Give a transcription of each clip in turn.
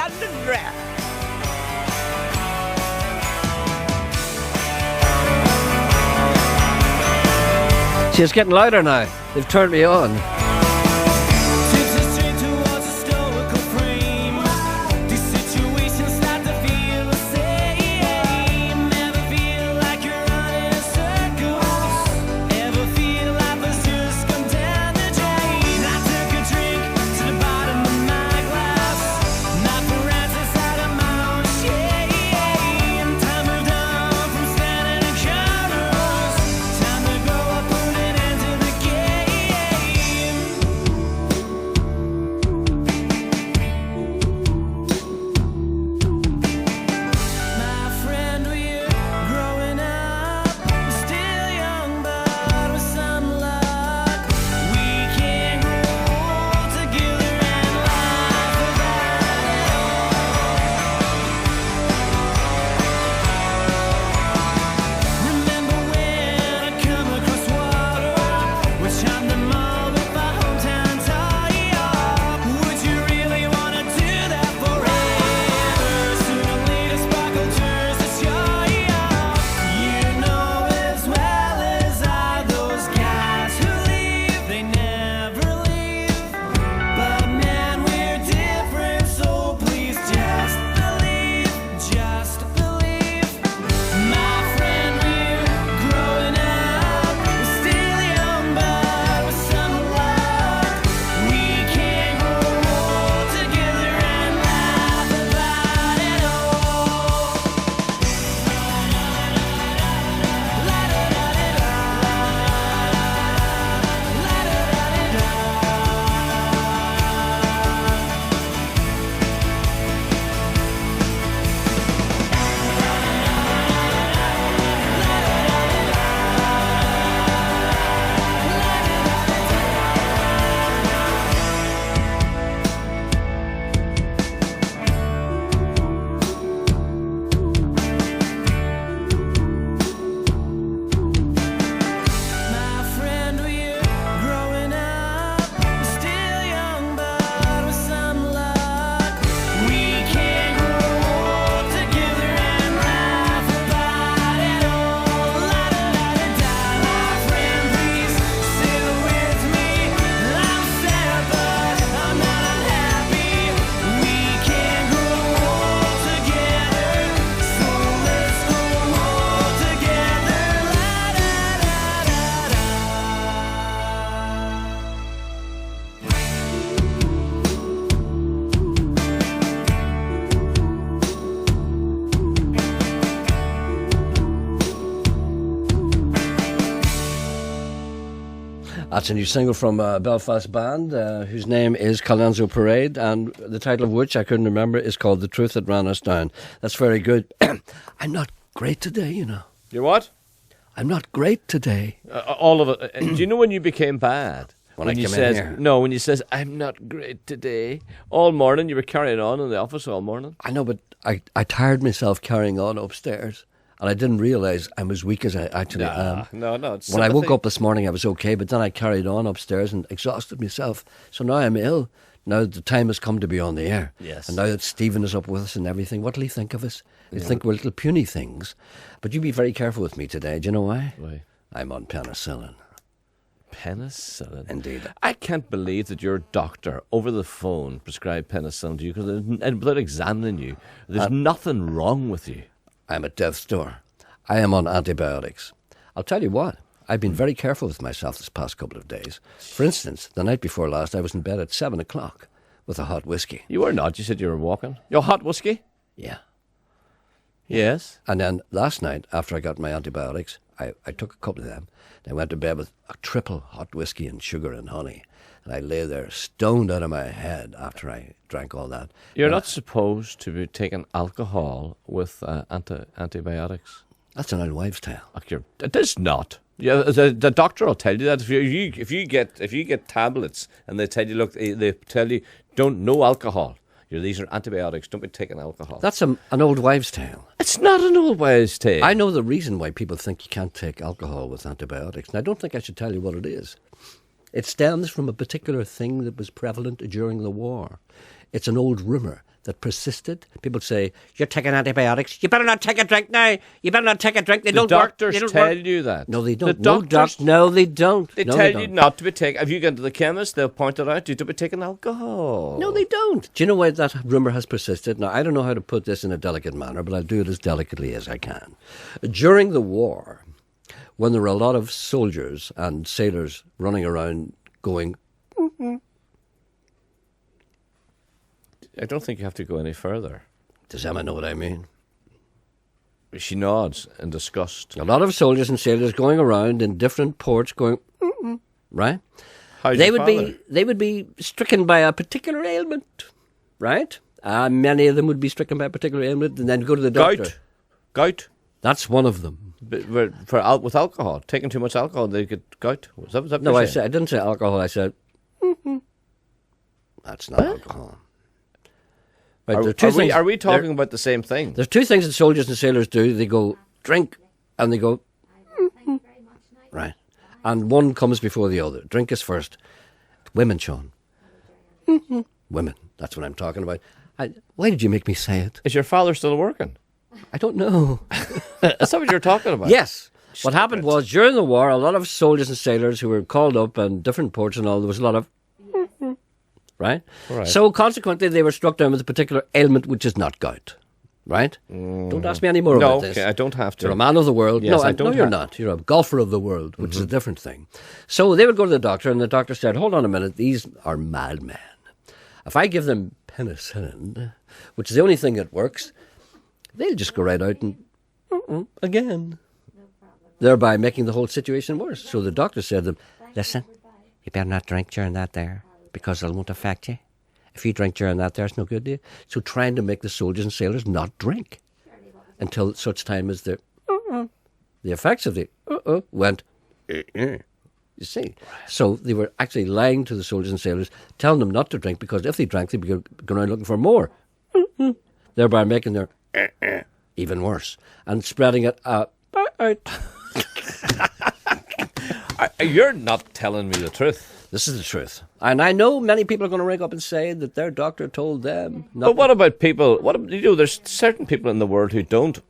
London Dry. See, it's getting louder now. They've turned me on. That's a new single from a Belfast band whose name is Colenso Parade, and the title of which I couldn't remember is called The Truth That Ran Us Down. That's very good. I'm not great today, you know. You're what? I'm not great today. All of it. Do you know when you became bad? When you says, in here. No, when you says, I'm not great today. All morning, you were carrying on in the office all morning. I know, but I tired myself carrying on upstairs. And I didn't realise I'm as weak as I actually am. No. It's when I woke up this morning, I was okay, but then I carried on upstairs and exhausted myself. So now I'm ill. Now the time has come to be on the air. Yes. And now that Stephen is up with us and everything, what'll he think of us? He'll think we're little puny things. But you be very careful with me today. Do you know why? Why? I'm on penicillin. Penicillin? Indeed. I can't believe that your doctor over the phone prescribed penicillin to you, because without examining you, there's nothing wrong with you. I'm at death's door. I am on antibiotics. I'll tell you what, I've been very careful with myself this past couple of days. For instance, the night before last, I was in bed at 7 o'clock with a hot whiskey. You were not. You said you were walking. Your hot whiskey? Yeah. Yes. And then last night, after I got my antibiotics, I took a couple of them. I went to bed with a triple hot whiskey and sugar and honey. And I lay there stoned out of my head after I drank all that. You're not supposed to be taking alcohol with antibiotics. That's an old wives' tale. It is not. Yeah, the doctor will tell you that if you get tablets and they tell you, look, they tell you no alcohol. These are antibiotics. Don't be taking alcohol. That's an old wives' tale. It's not an old wives' tale. I know the reason why people think you can't take alcohol with antibiotics, and I don't think I should tell you what it is. It stems from a particular thing that was prevalent during the war. It's an old rumour that persisted. People say, you're taking antibiotics. You better not take a drink now. You better not take a drink. They don't work. Doctors They don't tell work. you that. No, they don't. The doctors, No, they don't. They No, tell they you don't. not to be taking. If you go to the chemist, they'll point it out. You don't be taking alcohol. No, they don't. Do you know why that rumour has persisted? Now, I don't know how to put this in a delicate manner, but I'll do it as delicately as I can. During the war, when there were a lot of soldiers and sailors running around going, I don't think you have to go any further. does Emma know what I mean? She nods in disgust. A lot of soldiers and sailors going around in different ports going, right? How's They your would father? be stricken by a particular ailment, right? Many of them would be stricken by a particular ailment and then go to the doctor. Gout. That's one of them. But with alcohol, taking too much alcohol, they get gout. Was that what No, you're I saying? didn't say alcohol. I said, that's not alcohol. Right, there Are we talking about the same thing? There's two things that soldiers and sailors do. They go, drink, and they go, right. And one comes before the other. Drink is first. Women, Sean. Women. That's what I'm talking about. Why did you make me say it? Is your father still working? I don't know. That's not what you're talking about. Yes. What happened was, during the war, a lot of soldiers and sailors who were called up in different ports and all, there was a lot of, right? Right. So consequently, they were struck down with a particular ailment, which is not gout, right? Don't ask me any more about this. No, okay, I don't have to. You're a man of the world. Yes, no, I don't no, you're have- not. You're a golfer of the world, which is a different thing. So they would go to the doctor, and the doctor said, hold on a minute, these are madmen. If I give them penicillin, which is the only thing that works, they'll just go right out and again, thereby making the whole situation worse. So the doctor said to them, listen, you better not drink during that there, because it won't affect you. If you drink during that there, it's no good to you. So trying to make the soldiers and sailors not drink until such time as the effects of the went, you see. So they were actually lying to the soldiers and sailors, telling them not to drink, because if they drank, they'd be going around looking for more, thereby making their even worse and spreading it out. You're not telling me the truth. This is the truth. And I know many people are going to ring up and say that their doctor told them not But what about people? There's certain people in the world who don't.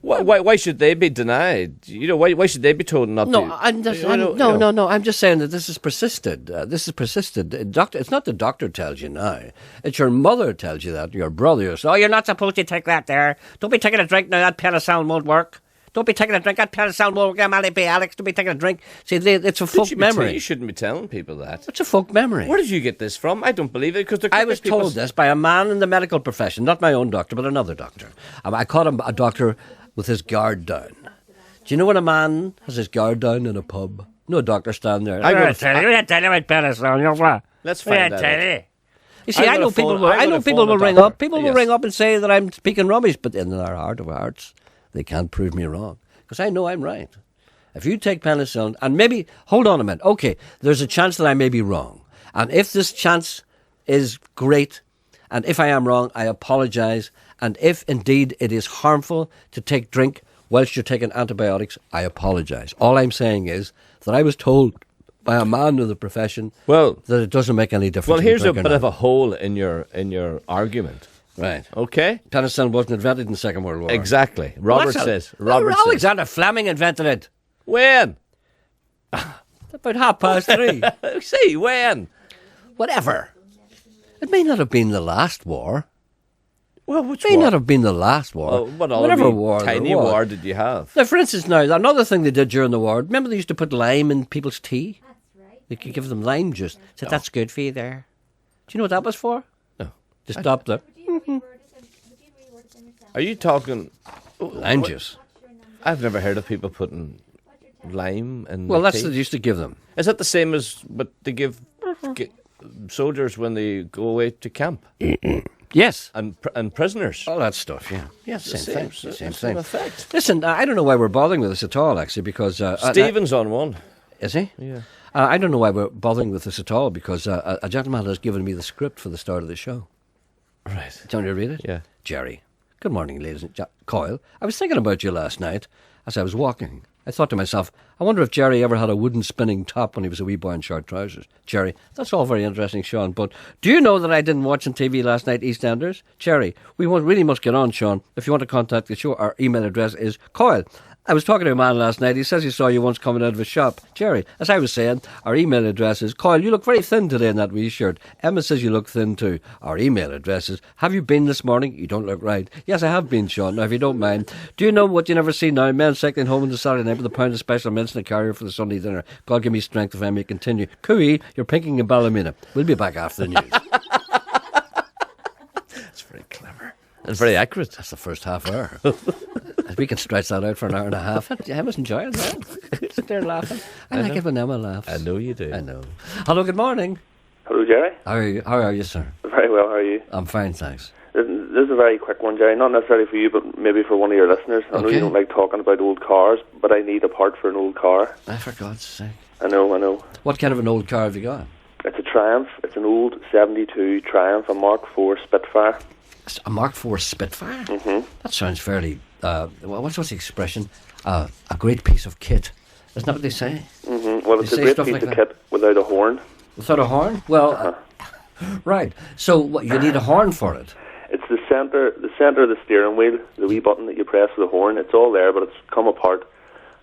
Why should they be denied? Why should they be told not to? No, I'm just saying that this is persisted. This is persisted. Doctor, it's not the doctor tells you now. It's your mother tells you that. Your brother. So you're not supposed to take that there. Don't be taking a drink now. That penicillin won't work. Don't be taking a drink. That penicillin won't work. Antibiotics. Don't be taking a drink. See, it's a folk memory. You shouldn't be telling people that. It's a folk memory. Where did you get this from? I don't believe it, because I was told this by a man in the medical profession, not my own doctor, but another doctor. I caught a doctor with his guard down. Do you know when a man has his guard down in a pub? No doctor stand there. I'm gonna tell you about penicillin. Let's find that out. You see, I know people will ring up. People will ring up and say that I'm speaking rubbish, but in their heart of hearts, they can't prove me wrong, because I know I'm right. If you take penicillin, and maybe, hold on a minute, okay, there's a chance that I may be wrong. And if this chance is great, and if I am wrong, I apologise. And if indeed it is harmful to take drink whilst you're taking antibiotics, I apologise. All I'm saying is that I was told by a man of the profession that it doesn't make any difference. Well, here's a bit of a hole in your argument. Right. Okay. Penicillin wasn't invented in the Second World War. Exactly. Robert says. Alexander Fleming invented it. When? About 3:30. See, when? Whatever. It may not have been the last war. Well, which It may war? not have been the last war. Whatever war tiny there was. war did you have? Now, for instance, now, another thing they did during the war, remember they used to put lime in people's tea? That's right. They could give them lime juice. Said, that's good for you there. Do you know what that was for? No. To stop the Are you talking lime juice. I've never heard of people putting lime in Well, that's tea. what they used to give them. Is that the same as what they give soldiers when they go away to camp? Yes. And prisoners? All that stuff, yeah. Yeah, same thing. Effect. Listen, I don't know why we're bothering with this at all, actually, because... Stephen's on one. Is he? Yeah. I don't know why we're bothering with this at all, because a gentleman has given me the script for the start of the show. Right. Do you want me to read it? Yeah. Gerry. Good morning, ladies and Coyle. I was thinking about you last night as I was walking I thought to myself, I wonder if Gerry ever had a wooden spinning top when he was a wee boy in short trousers. Gerry, that's all very interesting, Sean, but do you know that I didn't watch on TV last night, EastEnders? Gerry, we really must get on, Sean. If you want to contact the show, our email address is Coyle. I was talking to a man last night. He says he saw you once coming out of a shop. Gerry, as I was saying, our email address is Coyle, you look very thin today in that wee shirt. Emma says you look thin too. Our email address is, have you been this morning? You don't look right. Yes, I have been, Sean. Now, if you don't mind, do you know what you never see now? Men cycling home on the Saturday night with a pound of special mince and a carrier for the Sunday dinner. God give me strength if I may continue. Cooey, you're pinking in Ballymena. We'll be back after the news. That's very clever. And very accurate. That's the first half hour. We can stretch that out for an hour and a half. Emma's enjoying that. Sit there laughing. I like it when Emma laughs. I know you do. I know. Hello, good morning. Hello, Gerry. How are you, sir? Very well, how are you? I'm fine, thanks. This is a very quick one, Gerry. Not necessarily for you, but maybe for one of your listeners. I know you don't like talking about old cars, but I need a part for an old car. For God's sake. I know. What kind of an old car have you got? It's a Triumph. It's an old 72 Triumph, a Mark IV Spitfire. A Mark IV Spitfire? Mm-hmm. That sounds fairly... what's the expression? A great piece of kit. Isn't that what they say? Mm-hmm. Well, it's a great piece of kit without a horn. Without a horn? Well, right. So what, you need a horn for it? It's the centre of the steering wheel, the wee button that you press for the horn. It's all there, but it's come apart.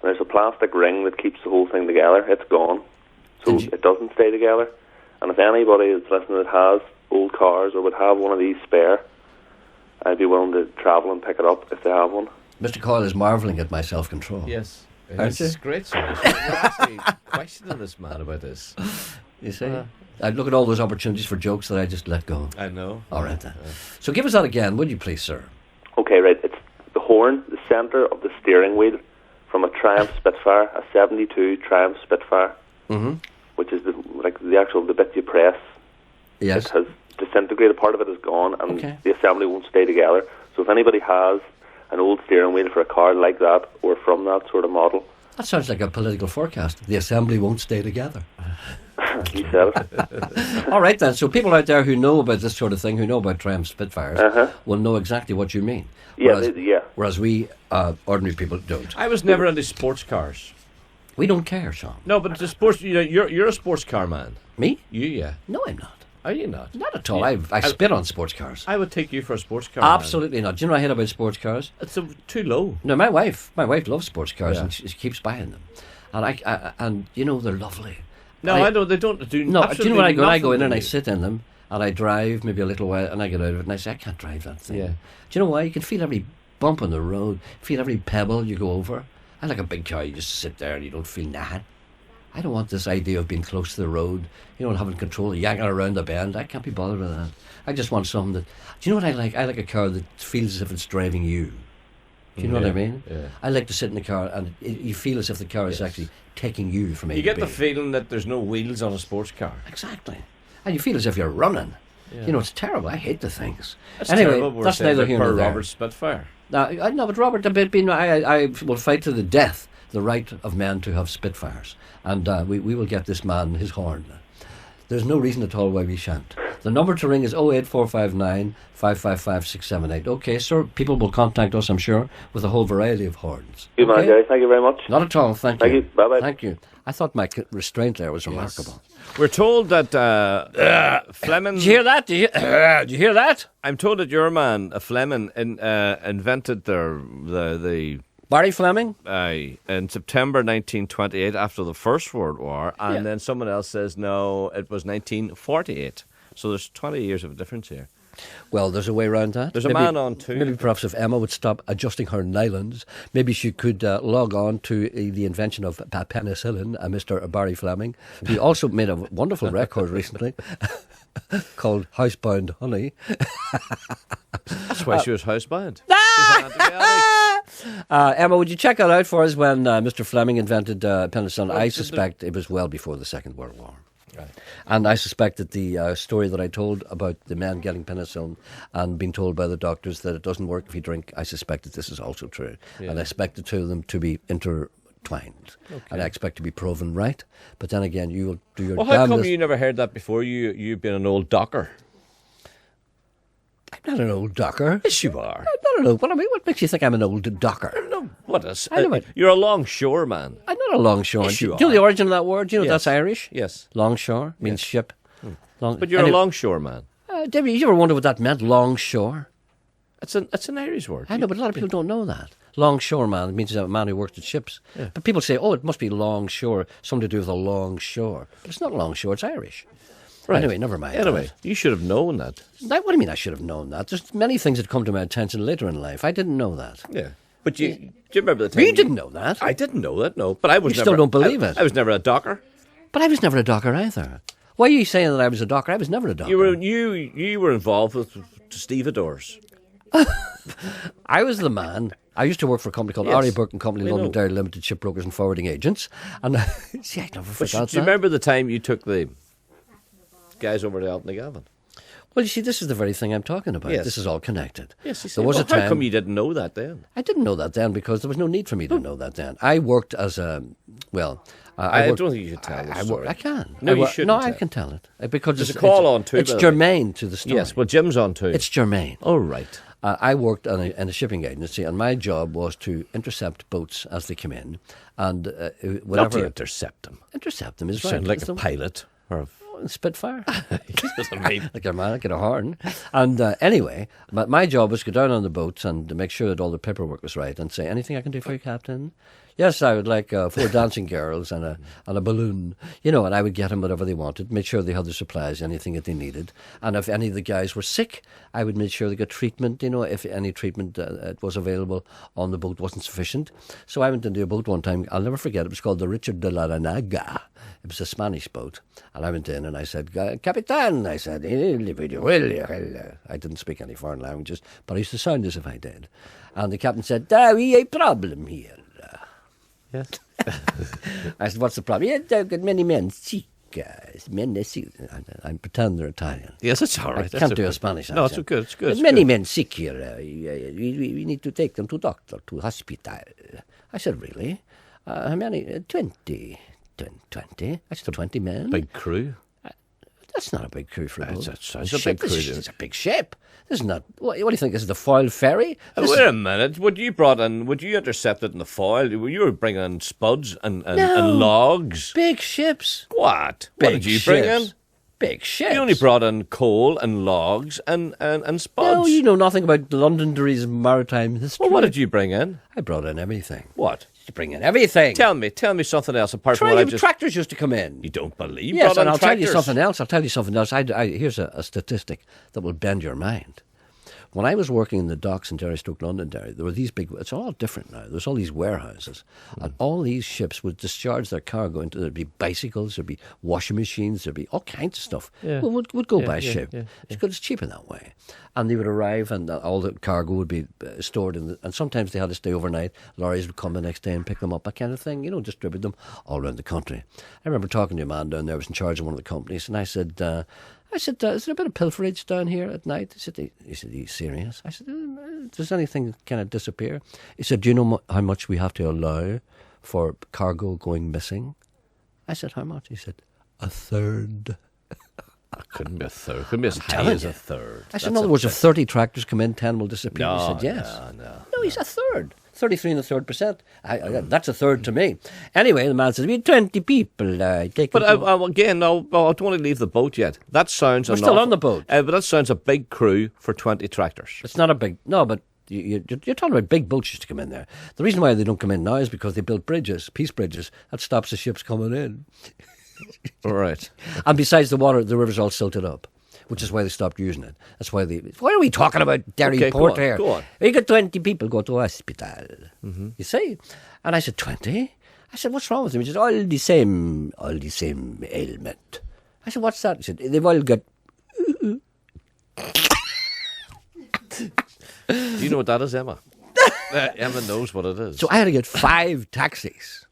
And there's a plastic ring that keeps the whole thing together. It's gone. So it doesn't stay together. And if anybody that's listening that has old cars or would have one of these spare, I'd be willing to travel and pick it up if they have one. Mr. Coyle is marvelling at my self-control. Yes. Aren't you? It's great, sir. We're actually questioning this man about this. You see? I look at all those opportunities for jokes that I just let go. I know. All right, then. So give us that again, would you please, sir? Okay, right. It's the horn, the centre of the steering wheel from a Triumph Spitfire, a 72 Triumph Spitfire, which is the bit you press. Yes. It has disintegrated. Part of it is gone, and the assembly won't stay together. So if anybody has an old steering wheel for a car like that or from that sort of model... That sounds like a political forecast. The assembly won't stay together. You said it. All right, then. So people out there who know about this sort of thing, who know about Triumph Spitfires, will know exactly what you mean. Whereas we ordinary people don't. I was never into sports cars. We don't care, Sean. No, but the sports. You're a sports car man. Me? You, yeah. No, I'm not. Are you not? Not at all. I spit on sports cars. I would take you for a sports car. Absolutely not. Do you know what I hate about sports cars? It's too low. No, my wife loves sports cars and she keeps buying them, and you know they're lovely. No, I know they don't do. No, do you know when I go in and I sit in them and I drive maybe a little while and I get out of it and I say I can't drive that thing. Yeah. Do you know why? You can feel every bump on the road, feel every pebble you go over. I like a big car. You just sit there and you don't feel nothing. I don't want this idea of being close to the road, having control, yanking around the bend. I can't be bothered with that. I just want something that... Do you know what I like? I like a car that feels as if it's driving you. Do you know what I mean? Yeah. I like to sit in the car and you feel as if the car is actually taking you from A to B. You get the feeling that there's no wheels on a sports car. Exactly. And you feel as if you're running. Yeah. It's terrible. I hate the things. That's anyway, terrible. that's neither here nor there. Robert Spitfire. I know, but Robert, I will fight to the death the right of men to have Spitfires. And we will get this man his horn. There's no reason at all why we shan't. The number to ring is 08459 555 678. Okay, sir, people will contact us, I'm sure, with a whole variety of horns. Good man, Gerry. Thank you very much. Not at all, thank you. Thank you. Bye-bye. Thank you. I thought my restraint there was remarkable. We're told that Fleming... Did you hear that? Did you hear that? I'm told that your man, Fleming, invented the Barry Fleming? In September 1928 after the First World War, and then someone else says, no, it was 1948. So there's 20 years of a difference here. Well, there's a way around that. There's a man on too. Maybe perhaps if Emma would stop adjusting her nylons, maybe she could log on to the invention of penicillin, Mr. Barry Fleming. He also made a wonderful record recently called Housebound Honey. That's why she was housebound. Emma, would you check that out for us when Mr. Fleming invented penicillin? I suspect it was well before the Second World War. Right. And I suspect that the story that I told about the men getting penicillin and being told by the doctors that it doesn't work if you drink, I suspect that this is also true. Yeah. And I expect the two of them to be intertwined. Okay. And I expect to be proven right. But then again, you will do your damnedest. Well, how come you never heard that before? You've been an old docker. I'm not an old docker. Yes, you are. I don't know. What makes you think I'm an old docker? No. You're a longshore man. I'm not a longshore. Yes, Do you know the origin of that word? Do you know Yes. that's Irish? Yes. Longshore means ship. But you're a longshore man. David, you ever wonder what that meant, longshore? It's an Irish word. I know, but a lot of people don't know that. Longshore man means a man who works at ships. Yeah. But people say, oh, it must be longshore, something to do with a long shore. But it's not longshore, it's Irish. Right. Anyway, never mind. Anyway, you should have known that. What do you mean I should have known that? There's many things that come to my attention later in life. I didn't know that. Yeah. But do you remember the time? You didn't know that. I didn't know that, no. But I was You never... still don't believe it. I was never a docker. But I was never a docker either. Why are you saying that I was a docker? I was never a docker. You were involved with stevedores. I was the man. I used to work for a company called Yes. Ari Burke and Company, We London know. Dairy Limited, shipbrokers and forwarding agents. And see, I never But forgot do you that. remember the time you took the guys over to Altnagavin? Well, you see, this is the very thing I'm talking about. Yes. This is all connected. Yes, you There was a How time. come you didn't know that then? I didn't know that then because there was no need for me to know that then. I worked as a I worked, don't think you should tell the story. I can. No, you shouldn't No, I tell. can tell it because There's it's a call it's- on too, It's by the way. germane to the story. Yes, well, Jim's on too. It's germane. Oh, right. I worked in a shipping agency, and my job was to intercept boats as they come in, and Not whatever to intercept them. intercept them is You right. sound like It's a the- pilot. Or Spitfire. I mean, Like a man, get a horn. And anyway, my job was to go down on the boats and to make sure that all the paperwork was right and say, anything I can do for you, Captain? Yes, I would like 4 dancing girls and a balloon, and I would get them whatever they wanted, make sure they had the supplies, anything that they needed. And if any of the guys were sick, I would make sure they got treatment, if any treatment was available on the boat wasn't sufficient. So I went into a boat one time, I'll never forget, it was called the Richard de la Renaga. It was a Spanish boat. And I went in and I said, Capitan, I said, I didn't speak any foreign languages, but I used to sound as if I did. And the captain said, we have a problem here. yes. I said, what's the problem? Yeah, there got many men sick. Men are sick. I pretend they're Italian. Yes, it's all right. I can't do a Spanish accent. No, it's good. It's good. There's It's many good. men sick here. We need to take them to doctor, to hospital. I said, really? How many? 20. 20. I said, 20 men? Big crew. That's not a big crew for a boat. It's a big crew. It's a big ship. This is not. What do you think? This is the foil ferry? This Wait a minute. Would you intercept it in the foil? You were bringing in spuds and logs. big ships. What? Big What did you bring in? ships. Big ships. You only brought in coal and logs and spuds. No, you know nothing about Londonderry's maritime history. Well, what did you bring in? I brought in everything. What? You bring in everything. Tell me something else apart from what I just... Tractors used to come in. You don't believe? Yes, brought in and I'll tell you tractors? something else. Here's a statistic that will bend your mind. When I was working in the docks in Gerry, Stoke Londonderry, there were these big... It's all different now. There's all these warehouses. And all these ships would discharge their cargo into... There'd be bicycles, there'd be washing machines, there'd be all kinds of stuff. Yeah. Well, would go by yeah, ship. yeah, It's because it's cheaper that way. And they would arrive and all the cargo would be stored in... And sometimes they had to stay overnight. Lorries would come the next day and pick them up, that kind of thing. distribute them all around the country. I remember talking to a man down there who was in charge of one of the companies, and I said, is there a bit of pilferage down here at night? He said, are you serious? I said, does anything kind of disappear? He said, do you know how much we have to allow for cargo going missing? I said, how much? He said, 1/3. Couldn't be a third. Couldn't be as high telling as you. a third. I said, in other words, if 30 tractors come in, 10 will disappear. No, He said, yes. no. He's 1/3. 33 1/3%. That's 1/3 to me. Anyway, the man says, we had 20 people. Take But them to-" again, I don't want to leave the boat yet. That sounds... We're still on the boat. But that sounds a big crew for 20 tractors. It's not a big... No, but you're talking about big boats used to come in there. The reason why they don't come in now is because they built bridges, peace bridges. That stops the ships coming in. All right. And besides, the river's all silted up, which is why they stopped using it. That's why they... Why are we talking about Derry Okay, go Port on, here? go on. We got 20 people go to hospital. Mm-hmm. You see? And I said, 20? I said, what's wrong with them? He said, all the same ailment. I said, what's that? He said, they've all got... Do you know what that is, Emma? Emma knows what it is. So I had to get 5 taxis.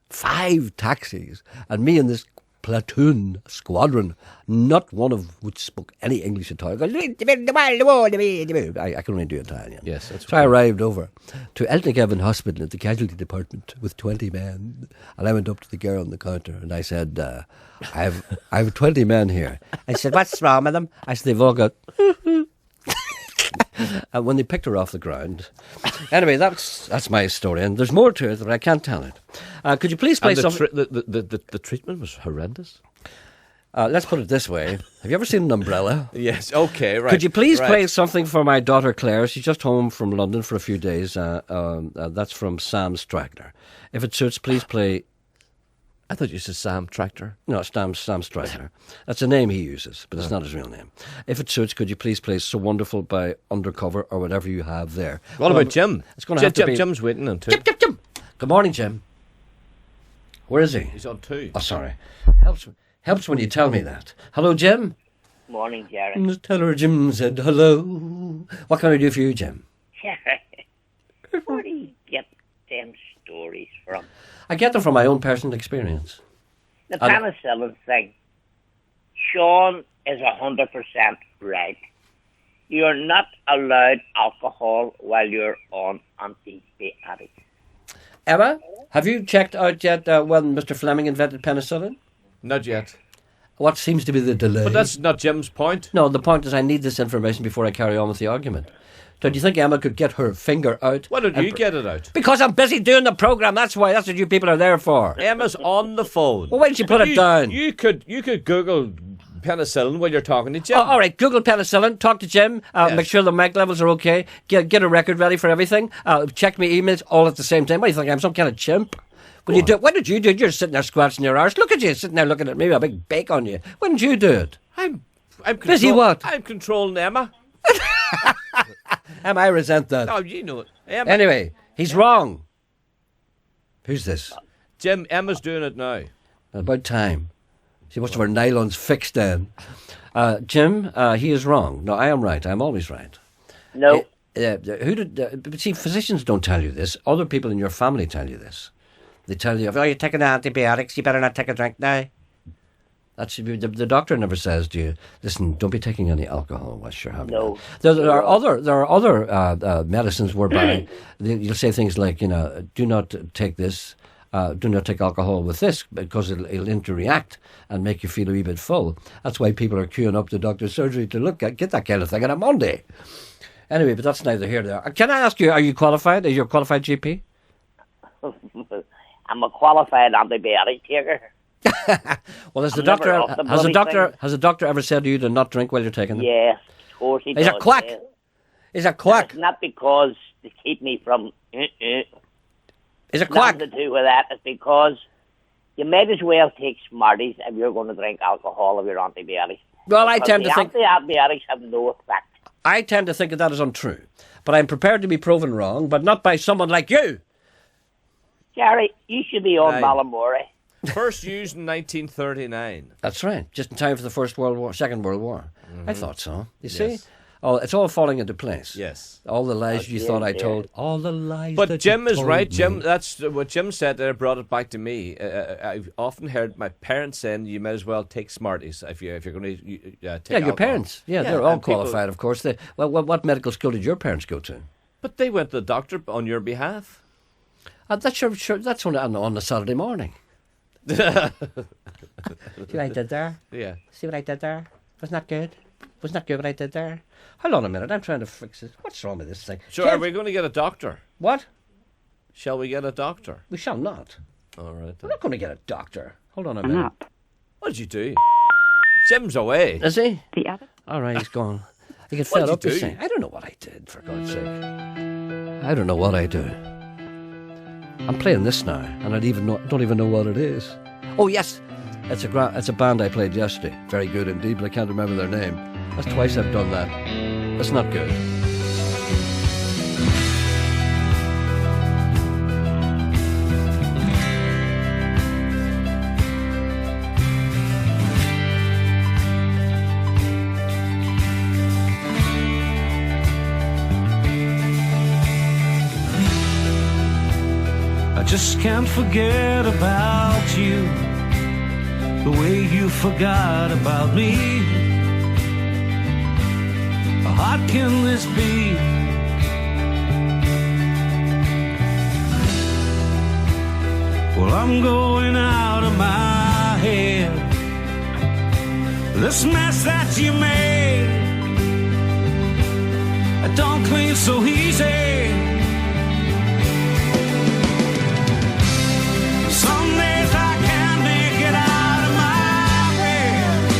5 taxis. And me and this platoon, squadron, not one of which spoke any English at all. I can only do Italian. Yes, that's so I arrived over to Altnagavin Hospital at the casualty department with 20 men. And I went up to the girl on the counter and I said, I have 20 men here. I said, what's wrong with them? I said, they've all got... when they picked her off the ground. Anyway, that's my story, and there's more to it, but I can't tell it. Could you please play something? The treatment was horrendous. Let's put it this way. Have you ever seen an umbrella? Yes, okay, right. Could you please play something for my daughter Claire? She's just home from London for a few days. That's from Sam Stragler. If it suits, please play... I thought you said Sam Tractor. No, it's Sam Stragler. That's a name he uses, but it's not his real name. If it suits, could you please play So Wonderful by Undercover or whatever you have there? What about Jim? It's going to have to be... Jim's waiting on 2. Jim! Good morning, Jim. Where is he? He's on 2. Oh, sorry. Helps when you tell me that. Hello, Jim. Morning, Gerry. The teller Jim said hello. What can I do for you, Jim? Where do you get them stories from? I get them from my own personal experience. The penicillin thing. Sean is 100% right. You're not allowed alcohol while you're on antibiotics. Emma, have you checked out yet when Mr. Fleming invented penicillin? Not yet. What seems to be the delay? But that's not Jim's point. No, the point is I need this information before I carry on with the argument. So do you think Emma could get her finger out? Why don't you get it out? Because I'm busy doing the programme, that's why. That's what you people are there for. Emma's on the phone. Well, why don't you put it down? You could Google penicillin while you're talking to Jim. Oh, all right, Google penicillin, talk to Jim, Yes. make sure the mic levels are okay, get a record ready for everything, check my emails all at the same time. What do you think, I'm some kind of chimp? What did you do? You're sitting there scratching your arse. Look at you, sitting there looking at me with a big bake on you. Why didn't you do it? I'm busy what? I'm controlling Emma. I resent that. Oh, you know it. Emma. Anyway, he's wrong. Who's this? Jim, Emma's doing it now. About time. She must have her nylons fixed then. Jim, he is wrong. No, I am right. I'm always right. No. But see, physicians don't tell you this. Other people in your family tell you this. They tell you, you're taking antibiotics, you better not take a drink now. The doctor never says to you, listen, don't be taking any alcohol whilst you're having No. that. There are other medicines whereby you'll say things like, do not take this, do not take alcohol with this because it'll interact and make you feel a wee bit full. That's why people are queuing up to doctor's surgery to get that kind of thing on a Monday. Anyway, but that's neither here nor there. Can I ask you, are you qualified? Are you a qualified GP? I'm a qualified antibiotic taker. Well, has the doctor ever said to you to not drink while you're taking them? Yes, of course he does. He's a quack. Yes. He's a quack. It's not because to keep me from... He's a quack. Nothing to do with that. It's because you might as well take Smarties if you're going to drink alcohol of your antibiotics. Well, I tend to think... The antibiotics have no effect. I tend to think that is untrue. But I'm prepared to be proven wrong, but not by someone like you. Gerry, you should be on Right. Ballymore. First used in 1939. That's right. Just in time for the Second World War. I thought so. You see? Oh, it's all falling into place. Yes. All the lies you thought I told. All the lies But that Jim you is told right. me. Jim, that's what Jim said there, brought it back to me. I've often heard my parents saying you might as well take Smarties if you're going to take Yeah, alcohol. your parents. Yeah, they're all and people- qualified, of course. What medical school did your parents go to? But they went to the doctor on your behalf. That's that's on a Saturday morning. See what I did there? Yeah. See what I did there? Wasn't that good? Wasn't that good what I did there? Hold on a minute, I'm trying to fix it. What's wrong with this thing? So are we going to get a doctor? What? Shall we get a doctor? We shall not. All right. We're Then. not going to get a doctor. Hold on a minute. What did you do? Jim's away. Is he? The other. All right, he's gone. He get What fed did up you with do? saying, I don't know what I did, for God's sake. I don't know what I do. I'm playing this now, and don't even know what it is. Oh, yes. It's a band I played yesterday. Very good indeed, but I can't remember their name. That's twice I've done that. That's not good. I just can't forget about you the way you forgot about me. How hard can this be? Well, I'm going out of my head. This mess that you made, I that don't clean so easy. Some days I can't make it out of my head.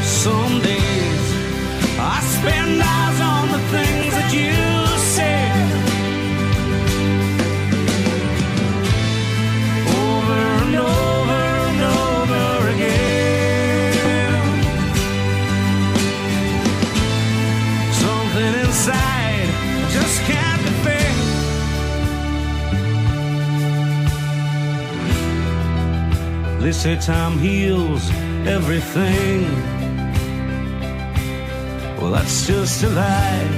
Some days I spend hours on the things that you said. Over and over and over again. Something inside I just can't defend. They say time heals everything. Well, that's just a lie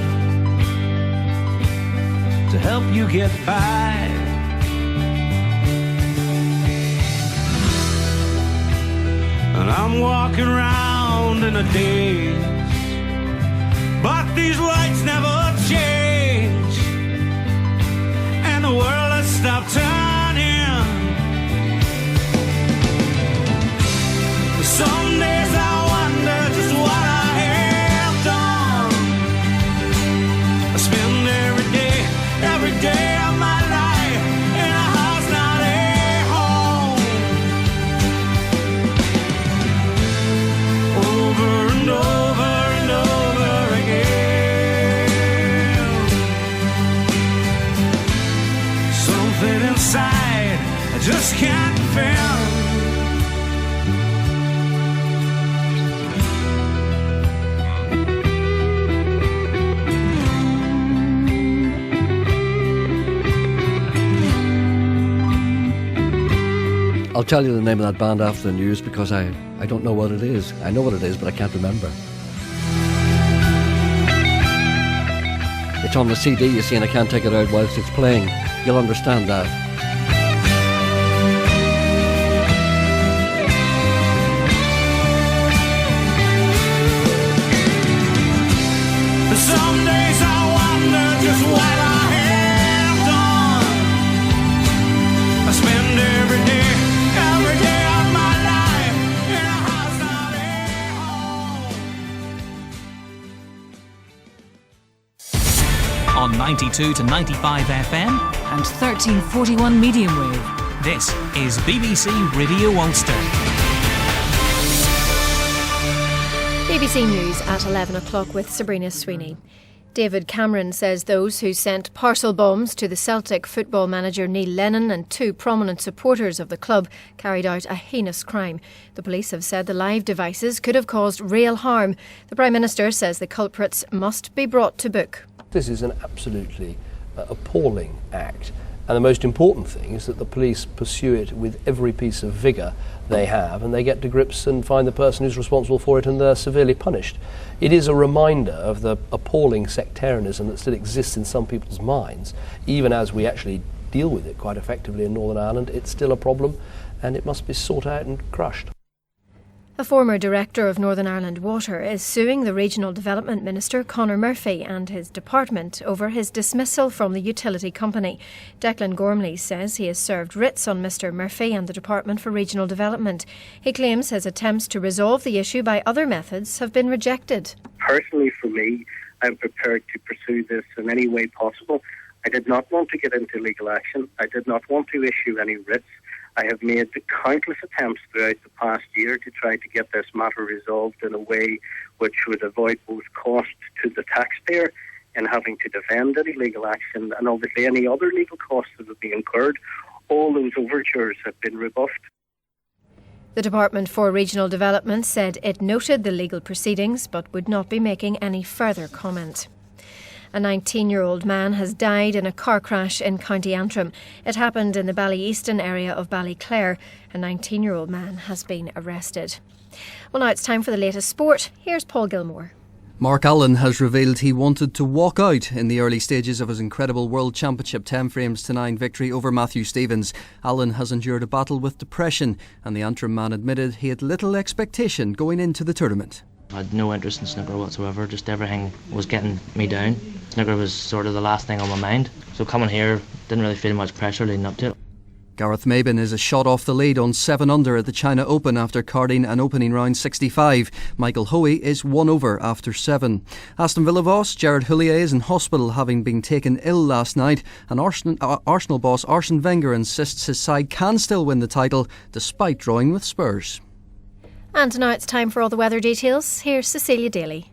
to help you get by. And I'm walking around in a daze, but these lights never change, and the world has stopped turning. Some days I wonder just what I have done. I spend every day of my life in a house, not a home. Over and over and over again. Something inside I just can't defend. I'll tell you the name of that band after the news because I don't know what it is. I know what it is, but I can't remember. It's on the CD, you see, and I can't take it out whilst it's playing. You'll understand that. Some days I wonder just what I have done. I spend every day of my life in a house, not a home. On 92 to 95 FM and 1341 medium wave. This is BBC Radio Ulster. BBC News at 11 o'clock with Sabrina Sweeney. David Cameron says those who sent parcel bombs to the Celtic football manager Neil Lennon and two prominent supporters of the club carried out a heinous crime. The police have said the live devices could have caused real harm. The Prime Minister says the culprits must be brought to book. This is an absolutely appalling act. And the most important thing is that the police pursue it with every piece of vigour they have, and they get to grips and find the person who's responsible for it, and they're severely punished. It is a reminder of the appalling sectarianism that still exists in some people's minds. Even as we actually deal with it quite effectively in Northern Ireland, it's still a problem, and it must be sought out and crushed. A former director of Northern Ireland Water is suing the Regional Development Minister Conor Murphy and his department over his dismissal from the utility company. Declan Gormley says he has served writs on Mr Murphy and the Department for Regional Development. He claims his attempts to resolve the issue by other methods have been rejected. Personally, for me, I'm prepared to pursue this in any way possible. I did not want to get into legal action. I did not want to issue any writs. I have made countless attempts throughout the past year to try to get this matter resolved in a way which would avoid both cost to the taxpayer in having to defend any legal action and obviously any other legal costs that would be incurred. All those overtures have been rebuffed. The Department for Regional Development said it noted the legal proceedings but would not be making any further comment. A 19-year-old man has died in a car crash in County Antrim. It happened in the Ballyeaston area of Ballyclare. A 19-year-old man has been arrested. Well, now it's time for the latest sport. Here's Paul Gilmore. Mark Allen has revealed he wanted to walk out in the early stages of his incredible World Championship 10-frames-to-9 victory over Matthew Stevens. Allen has endured a battle with depression, and the Antrim man admitted he had little expectation going into the tournament. I had no interest in snooker whatsoever, just everything was getting me down. Snooker was sort of the last thing on my mind, so coming here didn't really feel much pressure leading up to it. Gareth Mabin is a shot off the lead on 7 under at the China Open after carding an opening round 65. Michael Hoey is 1 over after 7. Aston Villa boss Gerard Houllier is in hospital having been taken ill last night, and Arsenal boss Arsene Wenger insists his side can still win the title despite drawing with Spurs. And now it's time for all the weather details. Here's Cecilia Daly.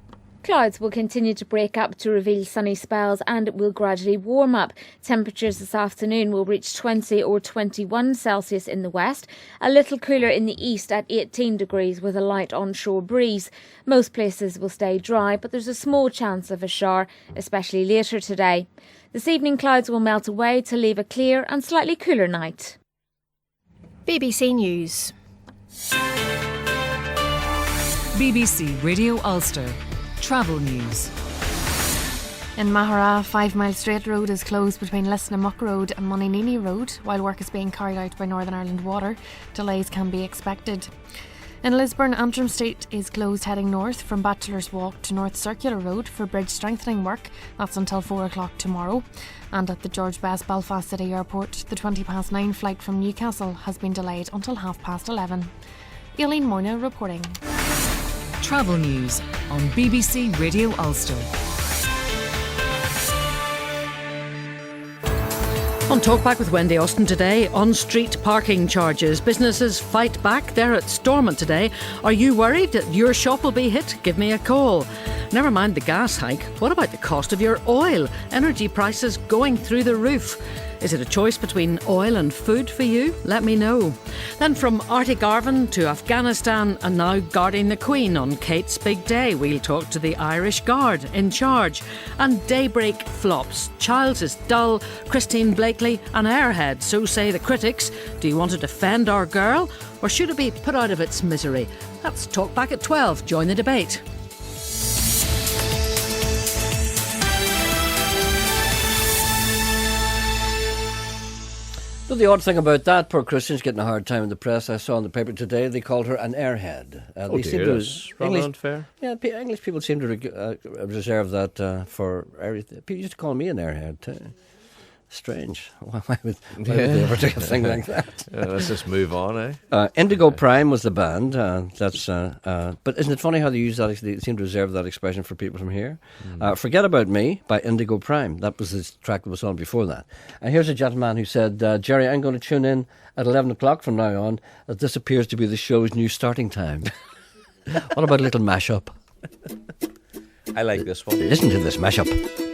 Clouds will continue to break up to reveal sunny spells and it will gradually warm up. Temperatures this afternoon will reach 20 or 21 Celsius in the west, a little cooler in the east at 18 degrees with a light onshore breeze. Most places will stay dry, but there's a small chance of a shower, especially later today. This evening clouds will melt away to leave a clear and slightly cooler night. BBC News. BBC Radio Ulster. Travel news. In Mahara, 5 Mile Straight Road is closed between Lisnamuck Road and Moninini Road while work is being carried out by Northern Ireland Water. Delays can be expected. In Lisburn, Antrim Street is closed heading north from Bachelor's Walk to North Circular Road for bridge strengthening work. That's until 4 o'clock tomorrow. And at the George Best Belfast City Airport, the 9:20 flight from Newcastle has been delayed until 11:30. Aileen Moyna reporting. Travel news on BBC Radio Ulster. On Talkback with Wendy Austin today, on-street parking charges. Businesses fight back. They're at Stormont today. Are you worried that your shop will be hit? Give me a call. Never mind the gas hike. What about the cost of your oil? Energy prices going through the roof. Is it a choice between oil and food for you? Let me know. Then from Artie Garvin to Afghanistan and now guarding the Queen on Kate's big day. We'll talk to the Irish Guard in charge. And Daybreak flops. Childs is dull, Christine Blakely an airhead, so say the critics. Do you want to defend our girl or should it be put out of its misery? That's Talkback at 12. Join the debate. But the odd thing about that, poor Christian's getting a hard time in the press. I saw in the paper today they called her an airhead. That's rather unfair. Yeah, English people seem to reserve that for everything. People used to call me an airhead too. Strange. Why would they ever do a thing like that? Let's just move on, eh? Indigo Prime was the band. But isn't it funny how they use that? They seem to reserve that expression for people from here. Forget About Me by Indigo Prime. That was the track that was on before that. And here's a gentleman who said, Gerry, I'm going to tune in at 11 o'clock from now on, as this appears to be the show's new starting time. What about a little mashup? I like this one. Listen to this mashup.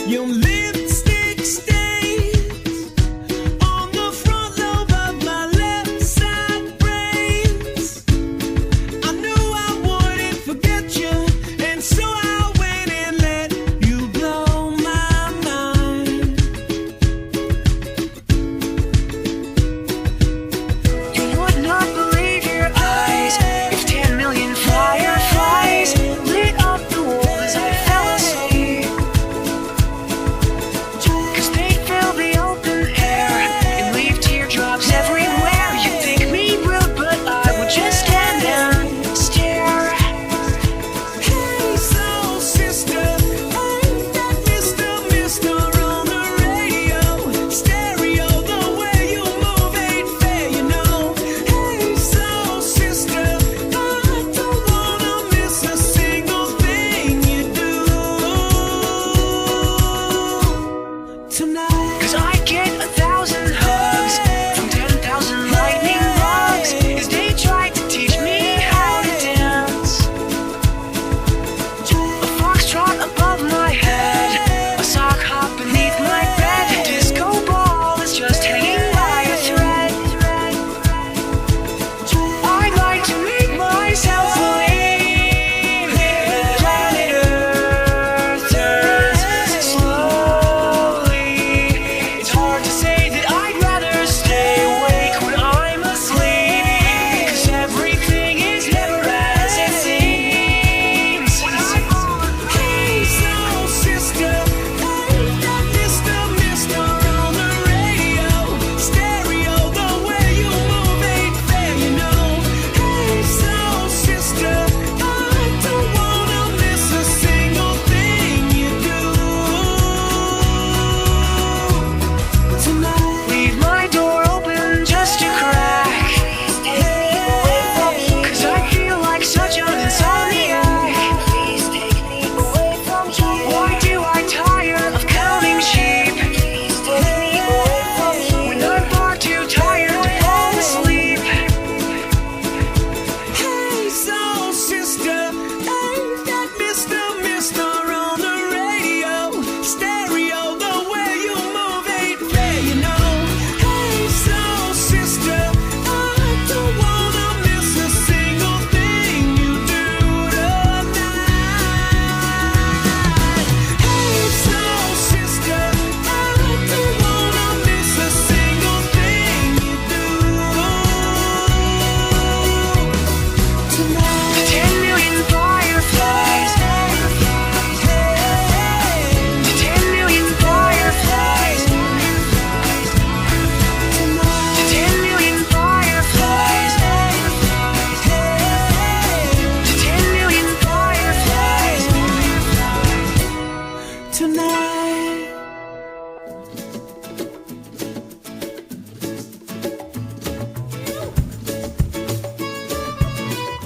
Your lipstick stains on the front lobe of my left side brains. I knew I wouldn't forget you, and so I went and let you blow my mind. You would not believe your eyes if 10 million fireflies lit up the wall as I fell asleep. Say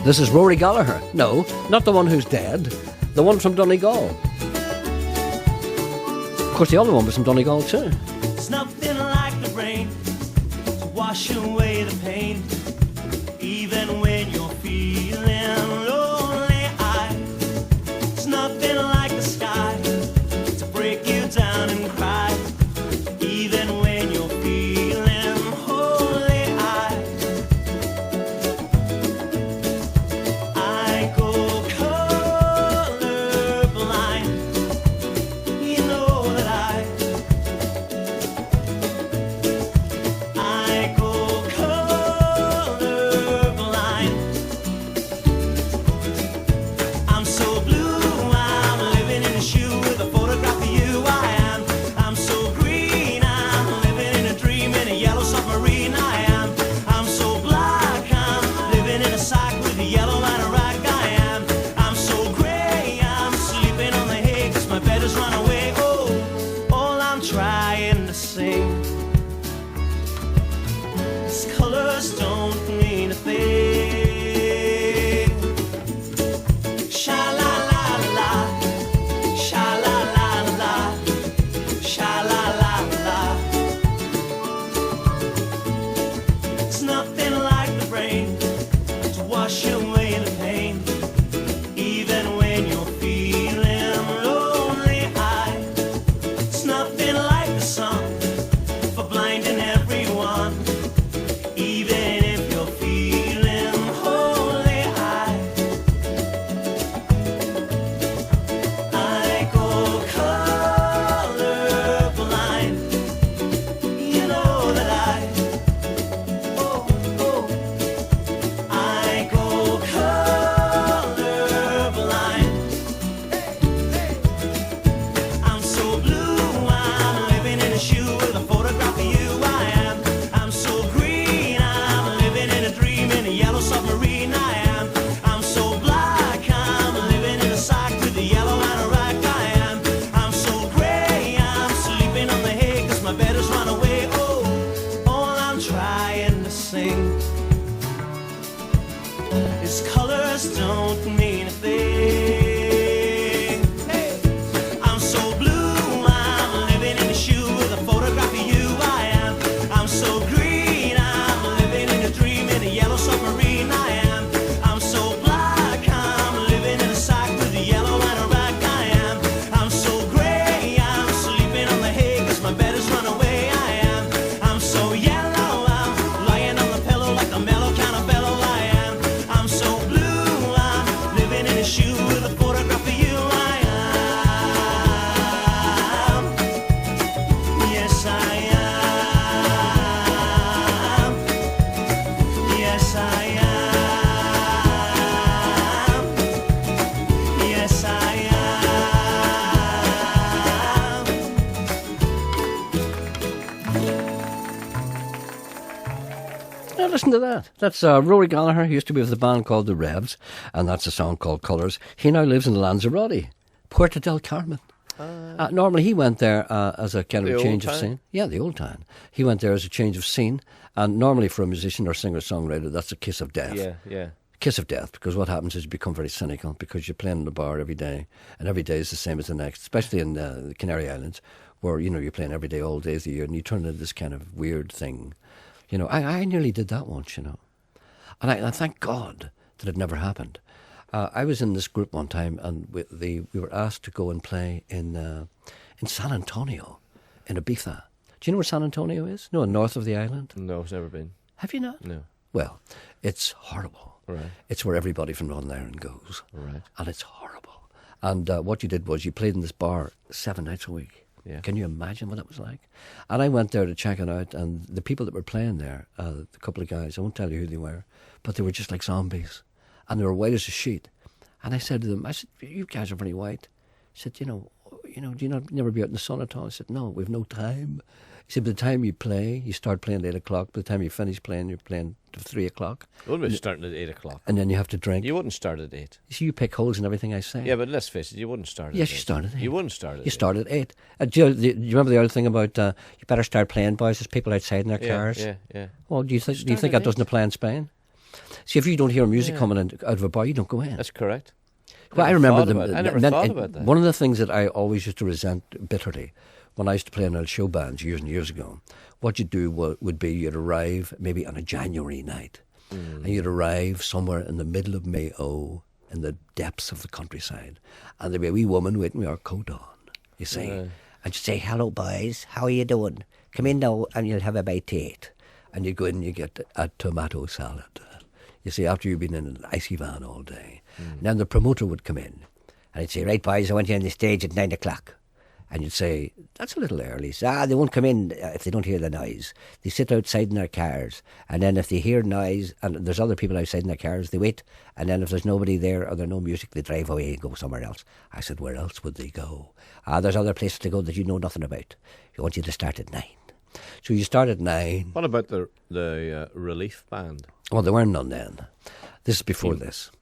This is Rory Gallagher. No, not the one who's dead. The one from Donegal. Of course, the other one was from Donegal too. It's nothing like the rain to wash away the pain, even when you're feeling lonely. It's nothing like the sky to break you down and cry, even when you're feeling holy. I go colorblind. You know that I go colorblind. I'm so blue, I'm living in a shoe with a photograph of you. I'm so green, I'm living in a dream in a yellow submarine. I'm so black, I'm living in a sack with a yellow line of rack. I'm so grey, I'm sleeping on the hay 'cause my bed has run away. Oh, all I'm trying to sing is colors don't mean a thing. Sha la la la, sha la la la, sha la la la. It's nothing like the rain to wash away the pain, even when you're feeling lonely. It's nothing like the sun for blinding everyone, even if you're feeling holy. I go colorblind. You know that oh, I go colorblind. I'm so blue, I'm living in a shoe with a photograph of you. I'm so green, I'm living in a dream in a yellow submarine. I'm so black, I'm living in a sack with a yellow line of rack. I'm so grey, I'm sleeping on the hay 'cause my bed has run away. Oh, all I'm trying to sing is colors don't mean a thing. I'm so blue, I'm living in a shoe with a photograph of you. I'm so green, I'm living in a dream in a yellow submarine. I'm so black, I'm living in a sack with a yellow line of rack. I'm so grey, I'm sleeping on the hay 'cause my bed has run away. I'm so yellow, I'm lying on the pillow like a mellow kind of fellow. I'm so blue, I'm living in a shoe with a photograph of you. Yes, I am. Yes, I am. Yes, I am. Now listen to that. That's Rory Gallagher. He used to be with a band called The Revs, and that's a song called Colours. He now lives in Lanzarote, Puerto del Carmen. Normally he went there as a kind of The change of old town? scene. Yeah, the old town. He went there as a change of scene, and normally for a musician or singer-songwriter, that's a kiss of death. Yeah. Kiss of death, because what happens is you become very cynical because you're playing in the bar every day, and every day is the same as the next, especially in the Canary Islands, where, you know, you're playing every day, all days of the year, and you turn into this kind of weird thing. You know, I nearly did that once, you know. And I thank God that it never happened. I was in this group one time, and we were asked to go and play in San Antonio, in Ibiza. Do you know where San Antonio is? No, north of the island? No, I've never been. Have you not? No. Well, it's horrible. Right. It's where everybody from Northern Ireland goes. Right. And it's horrible. And what you did was you played in this bar 7 nights a week. Yeah. Can you imagine what it was like? And I went there to check it out, and the people that were playing there, a couple of guys, I won't tell you who they were, but they were just like zombies. And they were white as a sheet. And I said to them, I said, you guys are very white. I said, you know, do you not never be out in the sun at all? I said, no, we've no time. He said, by the time you play, you start playing at 8 o'clock. By the time you finish playing, you're playing to 3 o'clock. You wouldn't be starting at 8 o'clock. And then you have to drink. You wouldn't start at 8. You see, you pick holes in everything I say. Yeah, but let's face it, you wouldn't start at 8. Yes, you started at 8. You wouldn't start at 8. You started at 8. Do you remember the other thing about you better start playing, boys? There's people outside in their cars. Yeah. Well, do you think that doesn't apply in Spain? See, if you don't hear music coming in out of a bar, you don't go in. That's correct. Well, I remember I never thought about that. One of the things that I always used to resent bitterly when I used to play in old show bands years and years ago, what you'd do would be you'd arrive maybe on a January night, and you'd arrive somewhere in the middle of Mayo, in the depths of the countryside, and there'd be a wee woman waiting with her coat on, you see, and she'd say, "Hello, boys, how are you doing? Come in now and you'll have a bite to eat." And you'd go in and you get a tomato salad. You see, after you've been in an icy van all day. And then the promoter would come in and he'd say, "Right, boys, I want you on the stage at 9 o'clock. And you'd say, "That's a little early." So, they won't come in if they don't hear the noise. They sit outside in their cars. And then if they hear noise and there's other people outside in their cars, they wait. And then if there's nobody there or there's no music, they drive away and go somewhere else. I said, "Where else would they go?" There's other places to go that you know nothing about. We want you to start at 9. So you start at 9. What about the relief band? Well, there weren't none then. This is before this.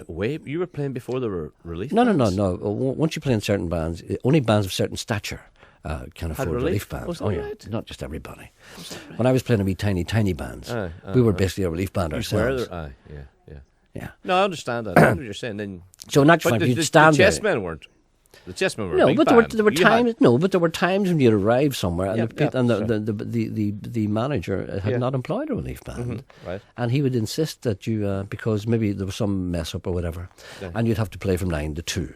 Wait, you were playing before there were relief No. bands? Once you play in certain bands, only bands of certain stature can afford relief bands. Was that right? Not just everybody. When I was playing in wee tiny bands, we were basically a relief band ourselves. Yeah. No, I understand that. I know what you're saying. Then, so in actual fact, you'd stand the there. Chessmen weren't. The chessmen were no, a big but band. there were times. No, but there were times when you'd arrive somewhere, and, Yeah, the manager had not employed a relief band, right? And he would insist that you, because maybe there was some mess up or whatever, and you'd have to play from 9 to 2,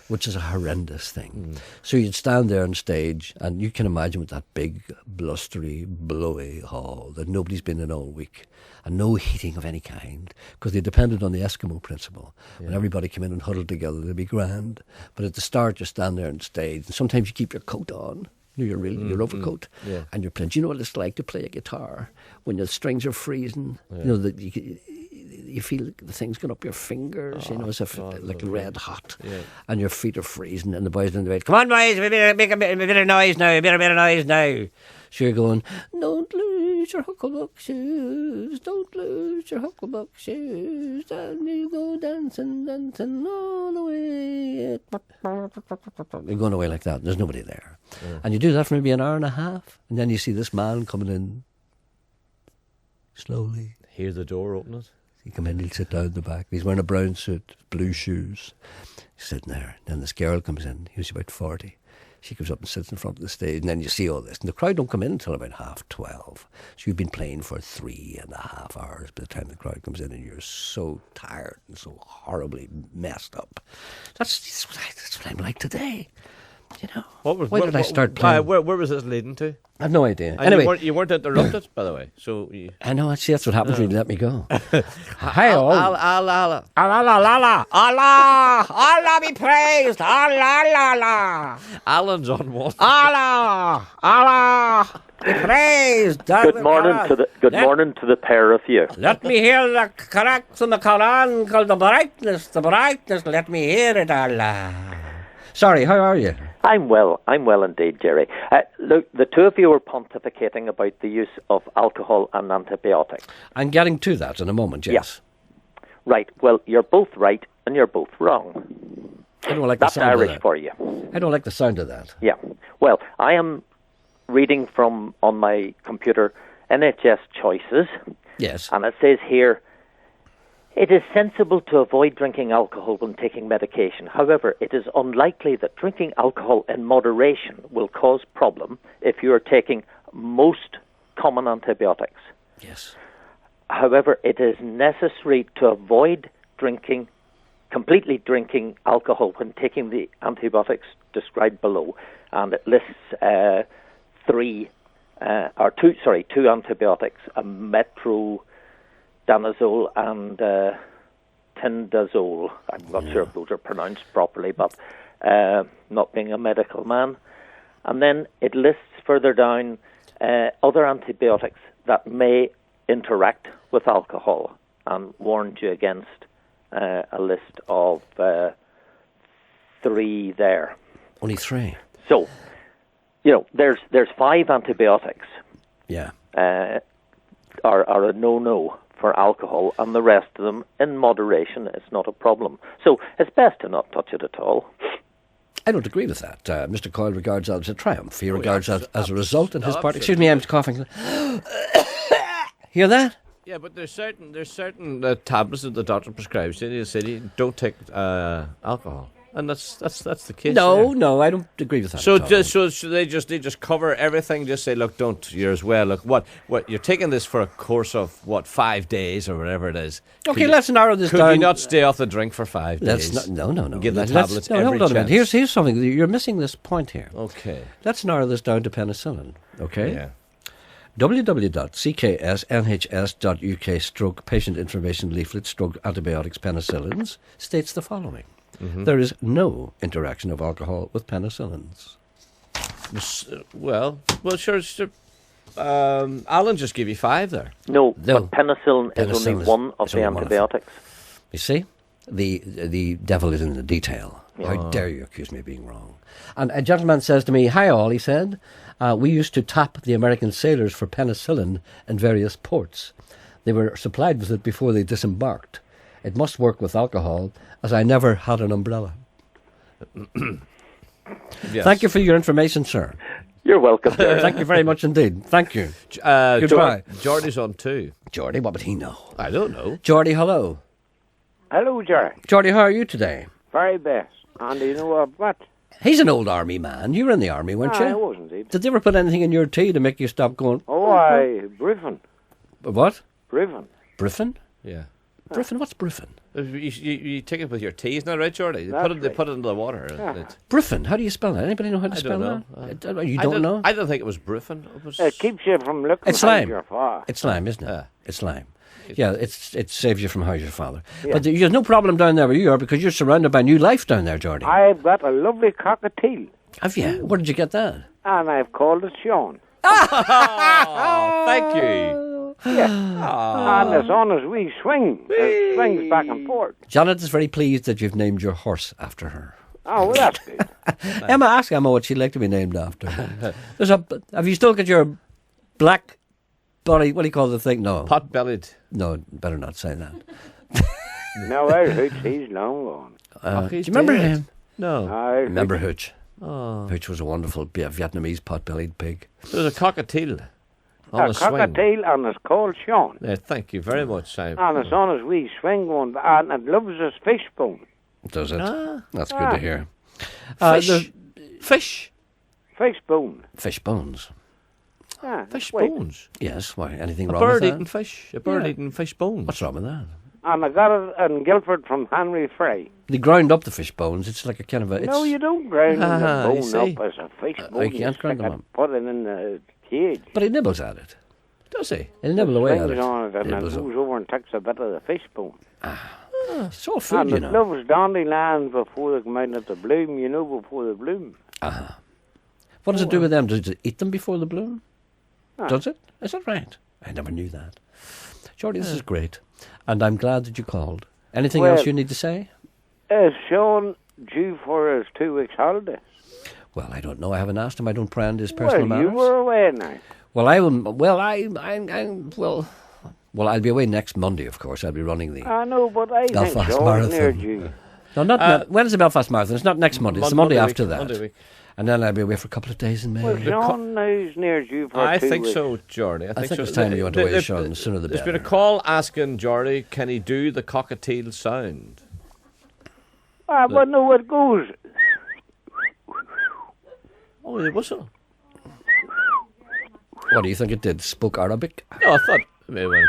which is a horrendous thing. So you'd stand there on stage, and you can imagine with that big, blustery, blowy hall that nobody's been in all week, and no heating of any kind, because they depended on the Eskimo principle. When everybody came in and huddled together, they'd be grand. But at the start, you stand there on stage, and sometimes you keep your coat on, your overcoat, and you're playing. Do you know what it's like to play a guitar when the strings are freezing? You know that you feel the things going up your fingers, as if like red hot, and your feet are freezing, and the boys in the bed, "Come on, boys, we better make a bit of noise now, a bit of noise now." So you're going, "Don't lose your hucklebuck shoes, don't lose your hucklebuck shoes, and you go dancing all the way." You're going away like that. There's nobody there. And you do that for maybe an hour and a half, and then you see this man coming in slowly. Hear the door open it. He come in, he'll sit down at the back. He's wearing a brown suit, blue shoes. He's sitting there. Then this girl comes in. He was about 40. She comes up and sits in front of the stage, and then you see all this. And the crowd don't come in until about 12:30. So you've been playing for 3.5 hours by the time the crowd comes in, and you're so tired and so horribly messed up. That's what I'm like today. Why did I start playing? Where was this leading to? I have no idea. And anyway, you weren't interrupted, by the way. So I know. See, that's what happens when you let me go. Hi, all. Allah. Allah be praised. Allah. Alan's on one. Allah be praised. Good morning to the pair of you. Let me hear the correct in the Quran called the brightness. Let me hear it, Allah. Sorry, how are you? I'm well indeed, Gerry. Look, the two of you were pontificating about the use of alcohol and antibiotics. I'm getting to that in a moment, yes. Yeah. Right, well, you're both right and you're both wrong. I don't like That's the sound Irish of that. for you. I don't like the sound of that. Yeah. Well, I am reading from, on my computer, NHS Choices. Yes. And it says here, it is sensible to avoid drinking alcohol when taking medication. However, it is unlikely that drinking alcohol in moderation will cause problem if you are taking most common antibiotics. Yes. However, it is necessary to avoid completely drinking alcohol when taking the antibiotics described below. And it lists two antibiotics, metronidazole and tindazole. I'm not sure if those are pronounced properly, but not being a medical man. And then it lists further down other antibiotics that may interact with alcohol and warns you against a list of 3 there. Only 3? So, there's 5 antibiotics. Yeah. Are a no-no for alcohol, and the rest of them, in moderation, is not a problem. So it's best to not touch it at all. I don't agree with that. Mr. Coyle regards that as a triumph. He regards that as a result in his party. Excuse me, I'm coughing. Hear that? Yeah, but there's certain tablets that the doctor prescribes in the city. Don't take alcohol, and that's the case. No, I don't agree with that. So they just cover everything. Just say, look, don't. You're as well. Look, what you're taking this for a course of 5 days or whatever it is. Okay, let's narrow this down. Could you not stay off the drink for 5 days? No. Give the tablets every hold on a minute. chance. Here's something. You're missing this point here. Okay. Let's narrow this down to penicillin. Okay. Yeah. www.cks.nhs.uk/patient information leaflet/antibiotics penicillins states the following. There is no interaction of alcohol with penicillins. Well, sure. Alan just gave you 5 there. No. But penicillin is only one of the antibiotics. You see, the devil is in the detail. Yeah. How dare you accuse me of being wrong? And a gentleman says to me, "Hi all," he said. We used to tap the American sailors for penicillin in various ports. They were supplied with it before they disembarked. It must work with alcohol, as I never had an umbrella. Yes. Thank you for your information, sir. You're welcome. Thank you very much indeed. Thank you. Goodbye. Geordie's on too. Geordie, what would he know? I don't know. Geordie, hello. Hello, Gerry. Geordie, how are you today? Very best. And you know what? He's an old army man. You were in the army, weren't you? I was indeed. Did they ever put anything in your tea to make you stop going? Oh, Briffin. What? Briffin. Briffin? Yeah. Briffin? What's Briffin? You take it with your tea, isn't that right, Geordie? They put it into the water. Yeah. Briffin? How do you spell that? Anybody know how to spell that? You don't know? I don't think it was Briffin. It keeps you from looking It's slime. your father. It's slime, isn't it? Yeah. It's slime. Yeah, it saves you from how's your father. Yeah. But there's no problem down there where you are because you're surrounded by new life down there, Geordie. I've got a lovely cockatiel. Have you? Where did you get that? And I've called it Sean. Oh, thank you. Yeah. And it's on his wee swing. It swings back and forth. Janet is very pleased that you've named your horse after her. Oh, well, that's good. Emma, ask Emma what she'd like to be named after. Have you still got your black body, what do you call the thing? No. Pot-bellied. No, better not say that. No, Hooch, he's long gone. Do you remember him? No. I remember Hooch. Oh. Hooch was a wonderful Vietnamese pot-bellied pig. There was a cockatiel. A cockatiel, and it's called Sean. Yeah, thank you very much, Simon. And it's on his wee swing one, and it loves his fish bone. Does it? Ah. That's good to hear. Fish? Fish bone. Fish bones. Ah, Fish wait. bones? Yes, why? Anything A wrong with bird that? eating fish. A bird eating fish bones. What's wrong with that? And I got it in Guildford from Henry Frey. They ground up the fish bones. It's like a kind of a... No, you don't grind the bone see. up as a fish bone. you can't grind them up. Put it in the cage. But he nibbles at it. Does he? He'll nibble away at Swings it. on it, and it Nibbles goes over and takes a bit of the fish bone. It's all food, And you it know. loves dandelions before they come out of the bloom, before they bloom. What does it do with them? Does it eat them before the bloom? Does it? Is that right? I never knew that. Geordie, this is great. And I'm glad that you called. Anything else you need to say? Is Sean due for his 2 weeks holiday? Well, I don't know. I haven't asked him. I don't pry into his personal Well, matters. you were away now. Well, I'll be away next Monday, of course. I'll be running the I know, but I think Belfast Sean's Marathon. near due. No, not when is the Belfast Marathon? It's not next Monday. It's the Monday after week, that. Monday week. And then I'll be away for a couple of days in May. Well, Sean is near due for I 2 think weeks. so, Geordie. I think so. it's time you went away, Sean. The sooner the better. There's been a call asking Geordie, can he do the cockatiel sound? But no, it goes. Oh, the whistle. What do you think it did? Spoke Arabic? No, I thought maybe it went.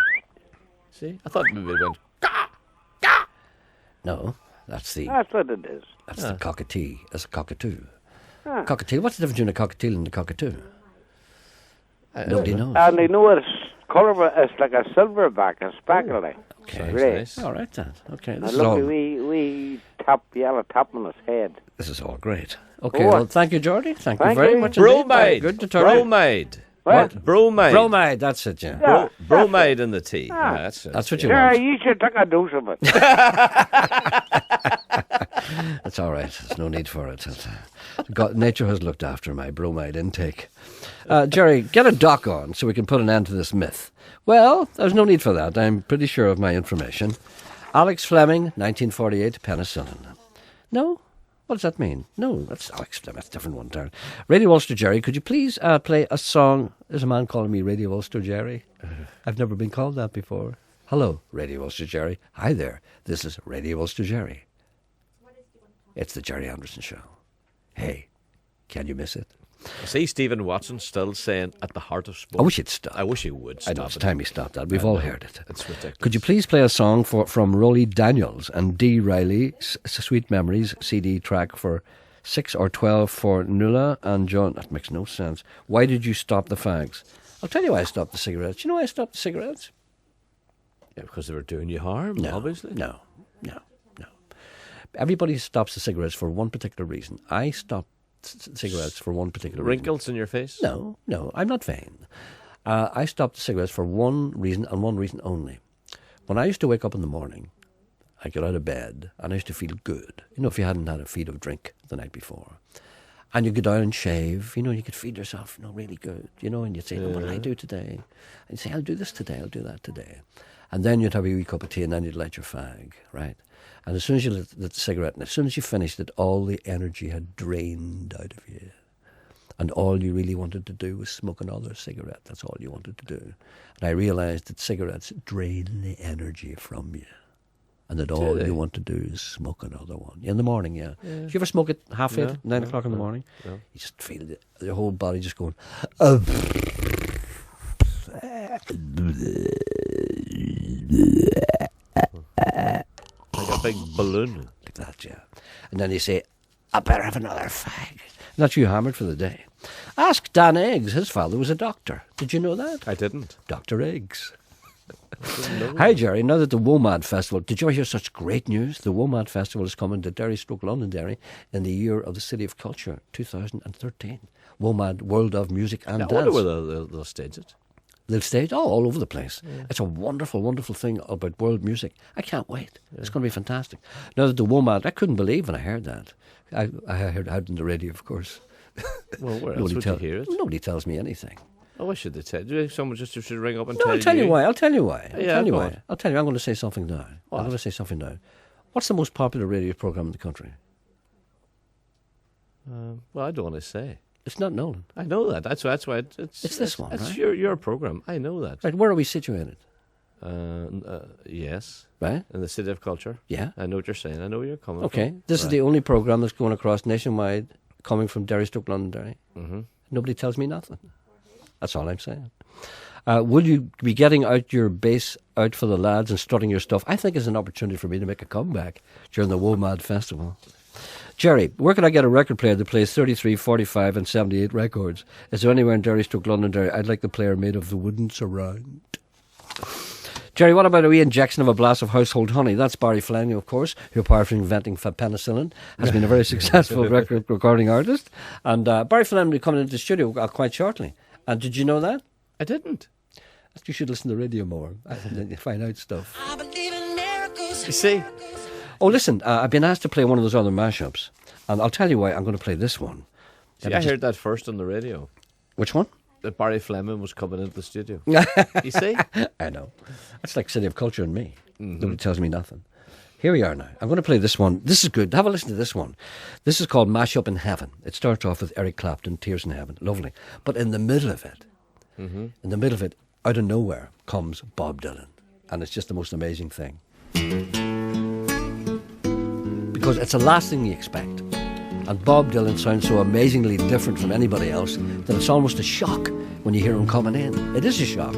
See? I thought maybe it went. No, that's what it is. That's the cockatoo. That's a cockatoo. Ah. Cockatiel. What's the difference between a cockatiel and a cockatoo? Nobody knows. And they know it's colour, it's like a silverback, a spackle. Okay, Great. nice. All right, then. Okay, And this is look, all. wee yellow top on his head. This is all great. Okay, Go on. well, thank you, Geordie. Thank you Thank very you. much indeed. Bromide. Good to talk to you. Bromide. What? Bromide. Bromide, that's it, yeah. Yeah. Bromide in the tea. Ah. Yeah, that's it. That's what you Yeah, want. you should take a dose of it. That's all right. There's no need for it. Nature has looked after my bromide intake. Gerry, get a doc on so we can put an end to this myth. Well, there's no need for that. I'm pretty sure of my information. Alex Fleming, 1948, penicillin. No? What does that mean? No, that's Alex Fleming. That's a different one, Darren. Radio Ulster, Gerry, could you please play a song? There's a man calling me Radio Ulster, Gerry. I've never been called that before. Hello, Radio Ulster Gerry. Hi there. This is Radio Ulster Gerry. It's the Gerry Anderson Show. Hey, can you miss it? I see Stephen Watson still saying at the heart of sport. I wish he'd stop. I wish he would stop. I know, it's time he stopped that. We've all heard it. It's ridiculous. Could you please play a song from Rolly Daniels and Dee Riley, Sweet Memories, CD track for 6 or 12 for Nuala and John? That makes no sense. Why did you stop the fags? I'll tell you why I stopped the cigarettes. You know why I stopped the cigarettes? Yeah, because they were doing you harm, obviously. No. Everybody stops the cigarettes for one particular reason. I stopped cigarettes for one particular reason. Wrinkles in your face? No, I'm not vain. I stopped the cigarettes for one reason and one reason only. When I used to wake up in the morning, I'd get out of bed and I used to feel good. You know, if you hadn't had a feed of drink the night before. And you go down and shave, you know, you could feel yourself, really good, and you'd say, what did I do today? And you'd say, I'll do this today, I'll do that today. And then you'd have a wee cup of tea and then you'd light your fag, right? And as soon as you lit the cigarette, and as soon as you finished it, all the energy had drained out of you. And all you really wanted to do was smoke another cigarette. That's all you wanted to do. And I realised that cigarettes drain the energy from you. And that all you want to do is smoke another one. In the morning, yeah. Do you ever smoke at 8:30, 9 o'clock in the morning? No. You just feel your whole body just going... Like a big balloon. Like that, yeah. And then you say, I better have another fag. And that's you hammered for the day. Ask Dan Eggs. His father was a doctor. Did you know that? I didn't. Dr. Eggs. Hi, Gerry. Now that the WOMAD Festival... Did you ever hear such great news? The WOMAD Festival is coming to Derry/Londonderry in the year of the City of Culture, 2013. WOMAD, World of Music and Dance. I wonder where they'll stage it. They'll stage all over the place. Yeah. It's a wonderful, wonderful thing about world music. I can't wait. Yeah. It's going to be fantastic. Now that the WOMAD... I couldn't believe when I heard that. I heard it out on the radio, of course. Well, where else would you hear it? Nobody tells me anything. Oh, why should they tell you? Someone just should ring up and tell you. I'll tell you why. I'll tell you why. I'm going to say something now. I'm going to say something now. What's the most popular radio program in the country? Well, I don't want to say. It's not Nolan. I know that. That's why it's this one. It's right? your program. I know that. Right. Where are we situated? Yes. Right. In the City of Culture. Yeah. I know what you're saying. I know where you're coming from. Okay. This is the only program that's going across nationwide, coming from Derry/Londonderry. Mm-hmm. Nobody tells me nothing. That's all I'm saying. Will you be getting out your bass out for the lads and strutting your stuff? I think it's an opportunity for me to make a comeback during the WOMAD Festival. Gerry, where can I get a record player that plays 33, 45 and 78 records? Is there anywhere in Derry/Londonderry? I'd like the player made of the wooden surround. Gerry, what about a wee injection of a blast of household honey? That's Barry Fleming, of course, who, apart from inventing penicillin, has been a very successful record recording artist. And Barry Fleming will be coming into the studio quite shortly. And did you know that? I didn't. You should listen to the radio more and then you find out stuff. You see? Oh, listen, I've been asked to play one of those other mashups. And I'll tell you why I'm going to play this one. See, I heard that first on the radio. Which one? That Barry Fleming was coming into the studio. You see? I know. That's like City of Culture and me. Mm-hmm. Nobody tells me nothing. Here we are now. I'm going to play this one. This is good. Have a listen to this one. This is called Mash Up in Heaven. It starts off with Eric Clapton, Tears in Heaven. Lovely. But in the middle of it, out of nowhere, comes Bob Dylan. And it's just the most amazing thing. Because it's the last thing you expect. And Bob Dylan sounds so amazingly different from anybody else that it's almost a shock when you hear him coming in. It is a shock.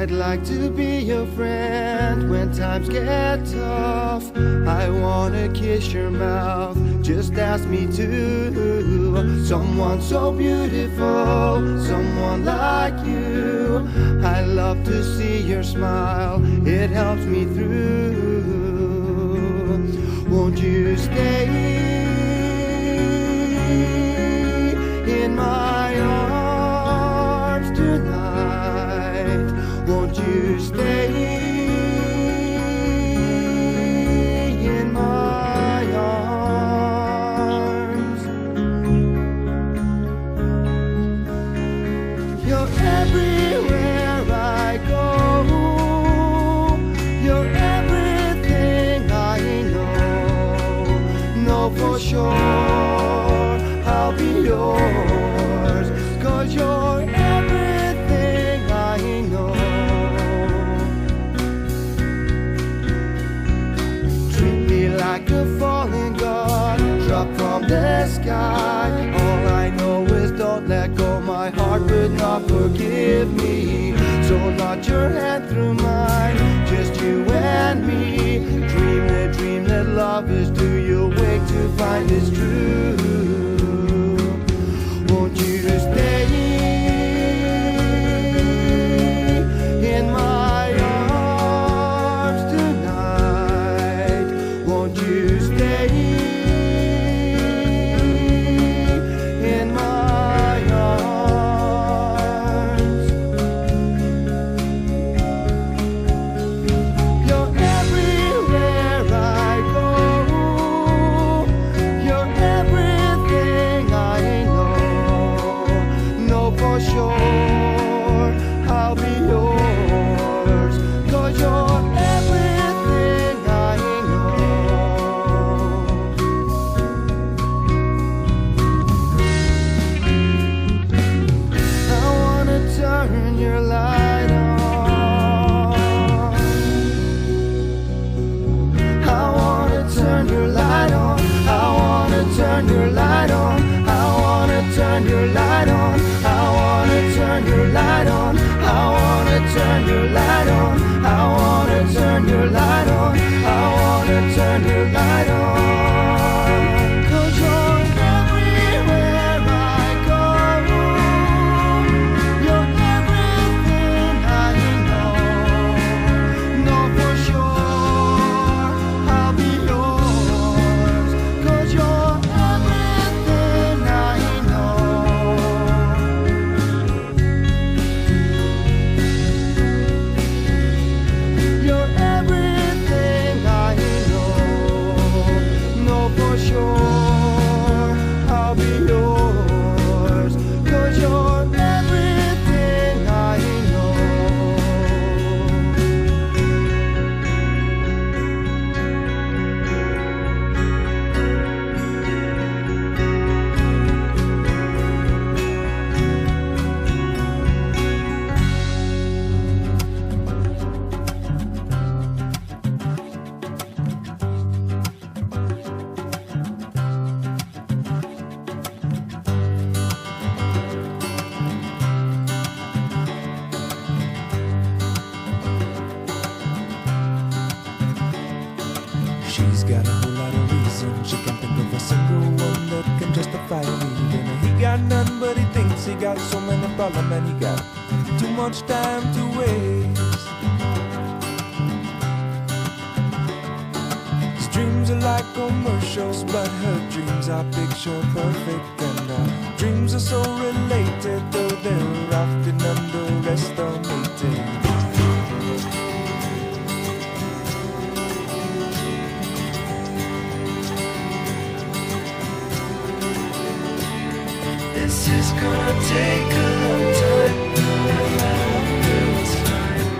I'd like to be your friend when times get tough. I wanna kiss your mouth, just ask me to. Someone so beautiful, someone like you. I love to see your smile, it helps me through. Won't you stay in my arms tonight? Won't you stay in my arms? You're everywhere I go. You're everything I know for sure. I'll be yours, 'cause you're everything I know. Treat me like a fallen god, dropped from the sky. All I know is don't let go, my heart would not forgive me. So nod your hand through mine, just you and me. Dream the dream that love is, do you wake to find it's true? Won't you stay in my arms tonight? Won't you stay in my arms? You're everywhere I go. You're everything I know for sure. I'll be yours, 'cause you're everything I know. I wanna turn your light on. I wanna turn your light on. I wanna turn your light on. I wanna turn your light on. I wanna turn your light on. I wanna turn your light on. I wanna turn your light on. I wanna turn your light on. 'Cause you're everywhere I go. You're everything I know for sure. I'll be yours, 'cause you're everything I know. You're everything I know for sure. I'll be yours, 'cause you're everything I know. She's got a whole lot of reasons. She can't think of a single one that can justify leaving her. He got none, but he thinks he got so many problems, and he got too much time to waste. His dreams are like commercials, but her dreams are picture perfect, and our dreams are so related, though they're often underestimated. This is gonna take a long time. It's fine.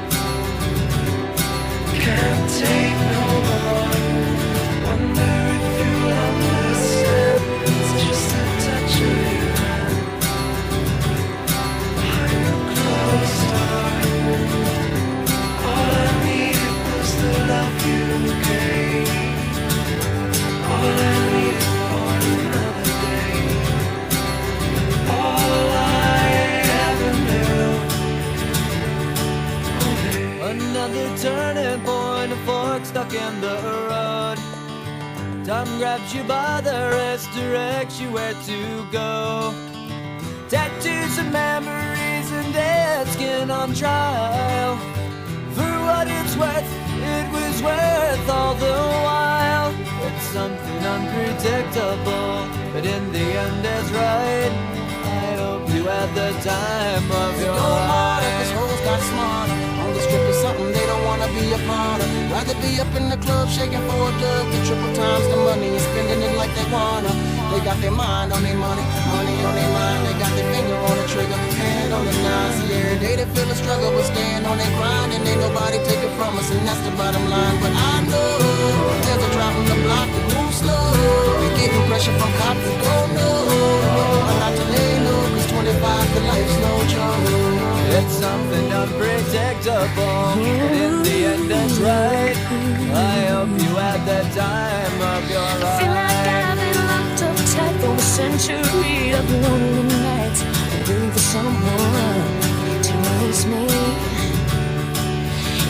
Can't take no more. Wonder if you understand. It's just a touch of your hand behind a closed door. All I needed was the love you gave. All I needed for another day. All I ever knew Time grabs you by the wrist, directs you where to go. Tattoos and memories and dead skin on trial. For what it's worth, it was worth all the while. It's something unpredictable, but in the end it's right. I hope you had the time of your life. This hoes got smarter. On the strip is something they don't wanna be a part of. Rather be up in the club shaking for a dub. The triple times the money and spending it like they wanna. They got their mind on their money, money on their mind. They got their finger on the trigger, hand on the nine. See, every day they feel the struggle, but staying on their grind. And ain't nobody take it from us, and that's the bottom line. But I know there's a drop on the block that moves slow. They getting pressure from cops that don't know. I'm not to lay low, 'cause 25 to life's no joke. It's something unpredictable, but in the end it's right. I hope you had the time of your life. I feel like I've been locked up tight for a century of lonely nights, waiting for someone to release me.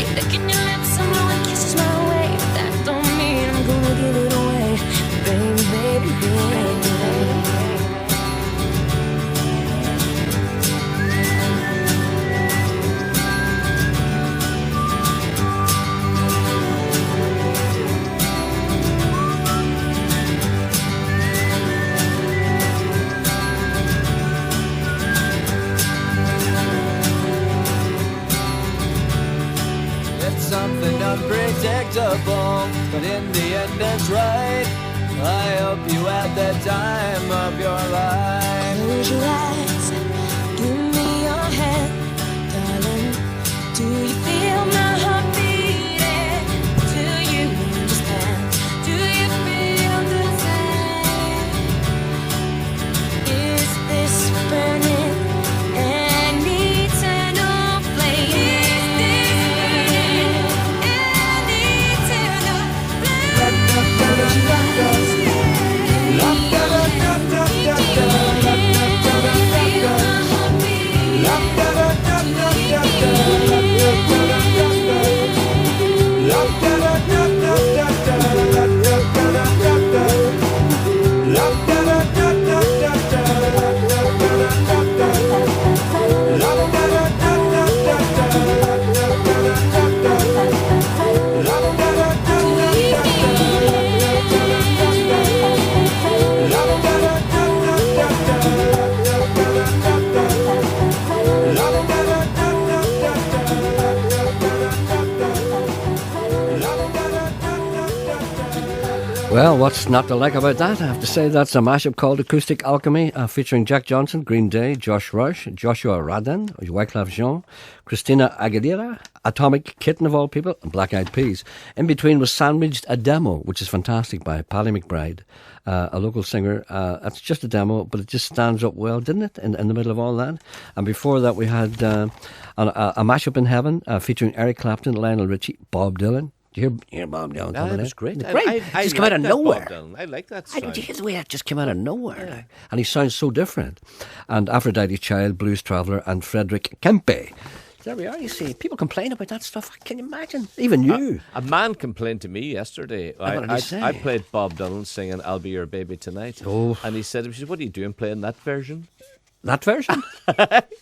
You're licking your lips and blowing kisses my way, but that don't mean I'm gonna give it away, baby, baby, baby. Something unpredictable, but in the end it's right. I hope you had the time of your life. Close your eyes, give me your hand, darling. Do you feel my heart beating? Do you understand? Do you feel the same? Is this burning an eternal flame? Well, what's not to like about that? I have to say that's a mashup called Acoustic Alchemy, featuring Jack Johnson, Green Day, Josh Rush, Joshua Radin, Wyclef Jean, Christina Aguilera, Atomic Kitten of all people, and Black Eyed Peas. In between was sandwiched a demo, which is fantastic, by Paddy McBride, a local singer. It's just a demo, but it just stands up well, didn't it, in the middle of all that? And before that we had a mashup in heaven, featuring Eric Clapton, Lionel Richie, Bob Dylan. You hear Bob Dylan coming in? It was great. Great. I just came out of nowhere. I like that sound. Did you hear the way it just came out of nowhere? Yeah. And he sounds so different. And Aphrodite Child, Blues Traveller, and Frederick Kempe. There we are, you see. People complain about that stuff. Can you imagine? Even you. A man complained to me yesterday. I played Bob Dylan singing I'll Be Your Baby Tonight. Oh. And he said, what are you doing playing that version? That version?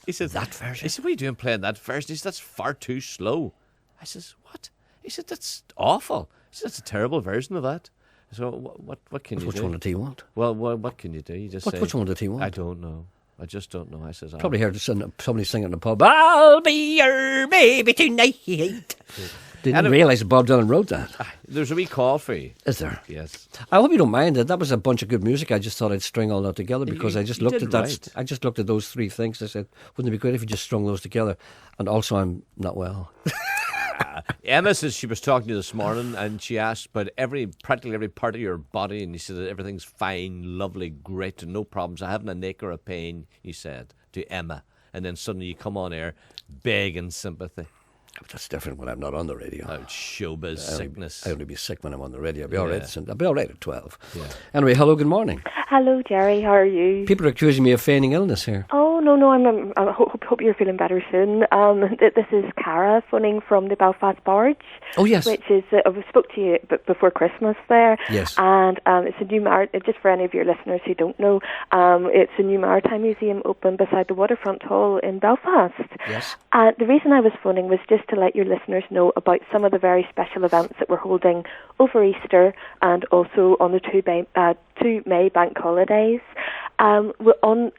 He said, that version? He said, what are you doing playing that version? He said, that's far too slow. I says, what? He said, that's awful. He said, that's a terrible version of that. So what can you do? Which one did he want? Well, what can you do? You just say, which one did he want? I don't know. I just don't know. I says, probably heard somebody singing in the pub, I'll be your baby tonight. Didn't realise Bob Dylan wrote that. There's a wee call for you. Is there? Yes. I hope you don't mind it. That was a bunch of good music. I just thought I'd string all that together because I just looked at that. Right. I just looked at those three things. I said, wouldn't it be great if you just strung those together? And also, I'm not well. Emma says she was talking to you this morning and she asked about practically every part of your body, and you said that everything's fine, lovely, great, and no problems. I haven't an ache or a pain, you said to Emma, and then suddenly you come on air begging sympathy. But that's different when I'm not on the radio. Oh, showbiz sickness. I only be sick when I'm on the radio. I'll be all right. I'll be all right at 12. Yeah. Anyway, hello, good morning. Hello, Gerry. How are you? People are accusing me of feigning illness here. Oh, I hope you're feeling better soon. This is Cara phoning from the Belfast Barge. Oh, yes. Which is, I spoke to you before Christmas there. Yes. And it's a new just for any of your listeners who don't know, it's a new maritime museum open beside the Waterfront Hall in Belfast. Yes. The reason I was phoning was just to let your listeners know about some of the very special events that we're holding over Easter and also on the 2 May bank holidays. We're on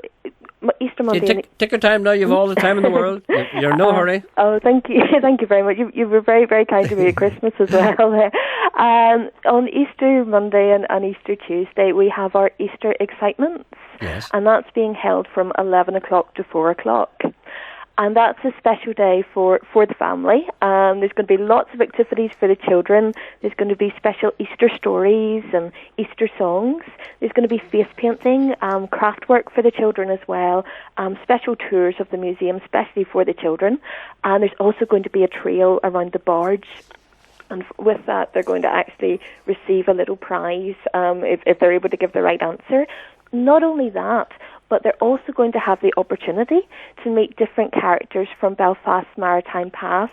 Easter Monday. Take your time now. You've all the time in the world. You're in no hurry. Oh, thank you. Thank you very much. You were very, very kind to me at Christmas as well. On Easter Monday and Easter Tuesday, we have our Easter Excitements. Yes. And that's being held from 11 o'clock to 4 o'clock. And that's a special day for the family. There's going to be lots of activities for the children. There's going to be special Easter stories and Easter songs. There's going to be face painting, craft work for the children as well, special tours of the museum, especially for the children. And there's also going to be a trail around the barge. And with that, they're going to actually receive a little prize if they're able to give the right answer. Not only that, but they're also going to have the opportunity to meet different characters from Belfast's maritime past.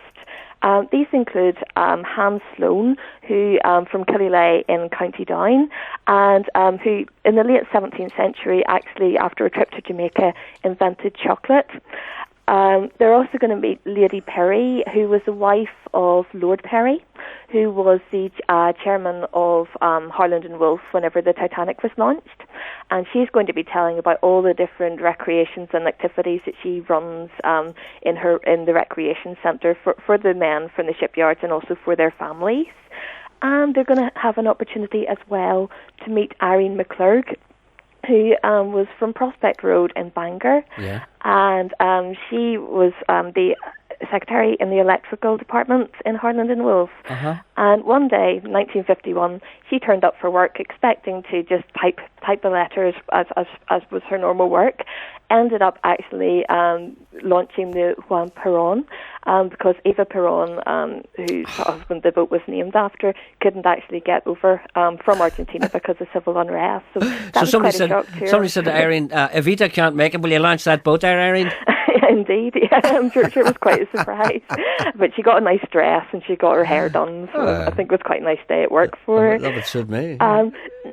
These include Hans Sloane, who from Killilay in County Down, and who in the late 17th century, actually after a trip to Jamaica, invented chocolate. They're also going to meet Lady Perry, who was the wife of Lord Perry, who was the chairman of Harland and Wolff whenever the Titanic was launched. And she's going to be telling about all the different recreations and activities that she runs in the recreation centre for the men from the shipyards and also for their families. And they're going to have an opportunity as well to meet Irene McClurg, who was from Prospect Road in Bangor. Yeah. And she was the secretary in the electrical department in Harland and Wolff. Uh-huh. And one day, 1951, she turned up for work expecting to just type the letters as was her normal work. Ended up actually launching the Juan Perón because Eva Perón, whose husband the boat was named after, couldn't actually get over from Argentina because of civil unrest. So that was quite a shock to her. Somebody said to Irene, Evita can't make it. Will you launch that boat there, Irene? Indeed, yeah. I'm sure it was quite a surprise. But she got a nice dress and she got her hair done. So I think it was quite a nice day at work for her. That would suit me.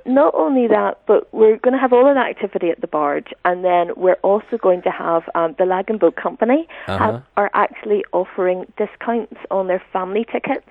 Not only that, but we're going to have all of that activity at the barge, and then we're also going to have the Lag and Boat Company are actually offering discounts on their family tickets.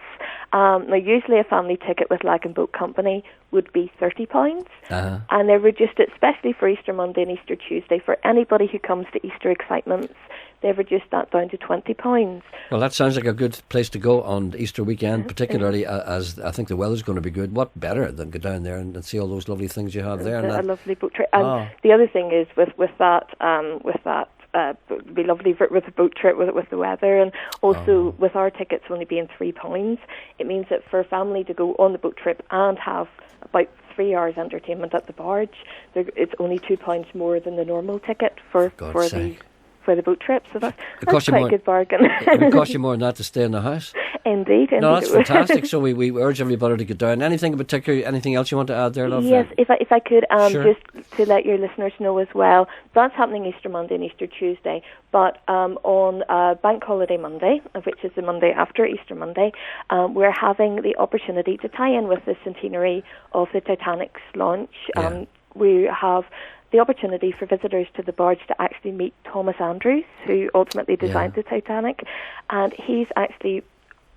Now, usually a family ticket with Lag and Boat Company would be £30, and they've reduced it, especially for Easter Monday and Easter Tuesday, for anybody who comes to Easter Excitements. They've reduced that down to £20. Well, that sounds like a good place to go on Easter weekend, particularly as I think the weather's going to be good. What better than go down there and see all those lovely things you have there? A lovely boat trip. And the other thing is with that, it'd be lovely with a boat trip with the weather, and also with our tickets only being £3, it means that for a family to go on the boat trip and have about 3 hours entertainment at the barge, it's only £2 more than the normal ticket for the boat trip. So that's quite a good bargain. It would cost you more than that to stay in the house. Indeed. No, that's fantastic. So we urge everybody to get down. Anything in particular, anything else you want to add there, love? Yes, if I could, sure. Just to let your listeners know as well, that's happening Easter Monday and Easter Tuesday, but on Bank Holiday Monday, which is the Monday after Easter Monday, we're having the opportunity to tie in with the centenary of the Titanic's launch. We have the opportunity for visitors to the barge to actually meet Thomas Andrews, who ultimately designed the Titanic, and he's actually,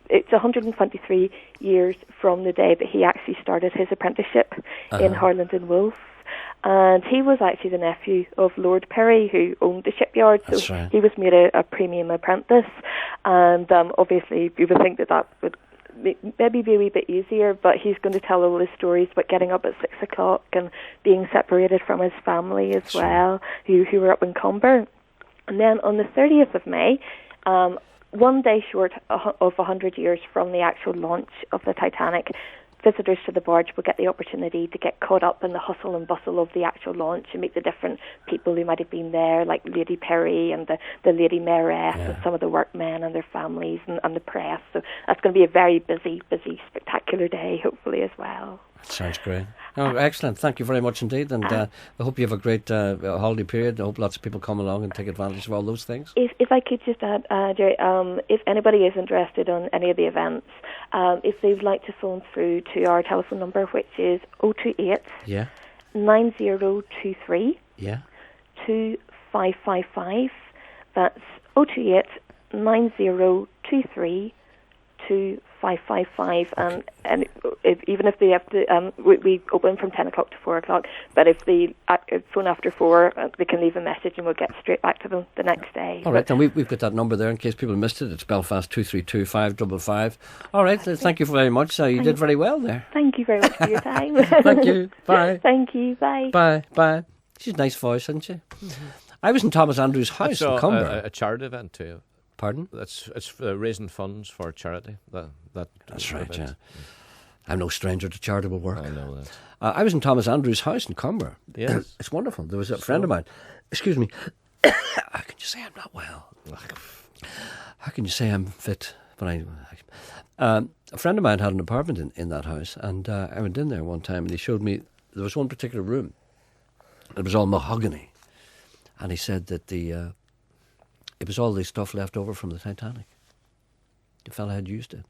it's 123 years from the day that he actually started his apprenticeship in Harland and Wolff. And he was actually the nephew of Lord Perry, who owned the shipyard, so he was made a premium apprentice. And obviously you would think that would maybe be a wee bit easier, but he's going to tell all his stories about getting up at 6 o'clock and being separated from his family as well, who were up in Comber. And then on the 30th of May, 1 day short of 100 years from the actual launch of the Titanic, visitors to the barge will get the opportunity to get caught up in the hustle and bustle of the actual launch and meet the different people who might have been there, like Lady Perry and the Lady Mayoress and some of the workmen and their families and the press. So that's going to be a very busy, spectacular day, hopefully, as well. Sounds great. Oh, excellent. Thank you very much indeed. And I hope you have a great holiday period. I hope lots of people come along and take advantage of all those things. If I could just add, Gerry, if anybody is interested in any of the events, if they'd like to phone through to our telephone number, which is 028 Yeah. 9023 Yeah. 2555. That's 028 9023 2555. And even if they have to, we open from 10 o'clock to 4 o'clock, but if they phone after 4, they can leave a message and we'll get straight back to them the next day. All right, and we've got that number there in case people missed it. It's Belfast 232 555. All right, thank you very much. You did very well there. Thank you very much for your time. Thank you. Bye. Thank you. Bye. Bye. Bye. She's a nice voice, isn't she? Mm-hmm. I was in Thomas Andrews' house in Cumber. A charity event too. Pardon? It's raising funds for charity. That's right, yeah. I'm no stranger to charitable work. I know that. I was in Thomas Andrews' house in Cumber. Yes. It's wonderful. There was a friend of mine. Excuse me. How can you say I'm not well? How can you say I'm fit? But a friend of mine had an apartment in that house, and I went in there one time and he showed me, there was one particular room. It was all mahogany. And he said that it was all the stuff left over from the Titanic. The fella had used it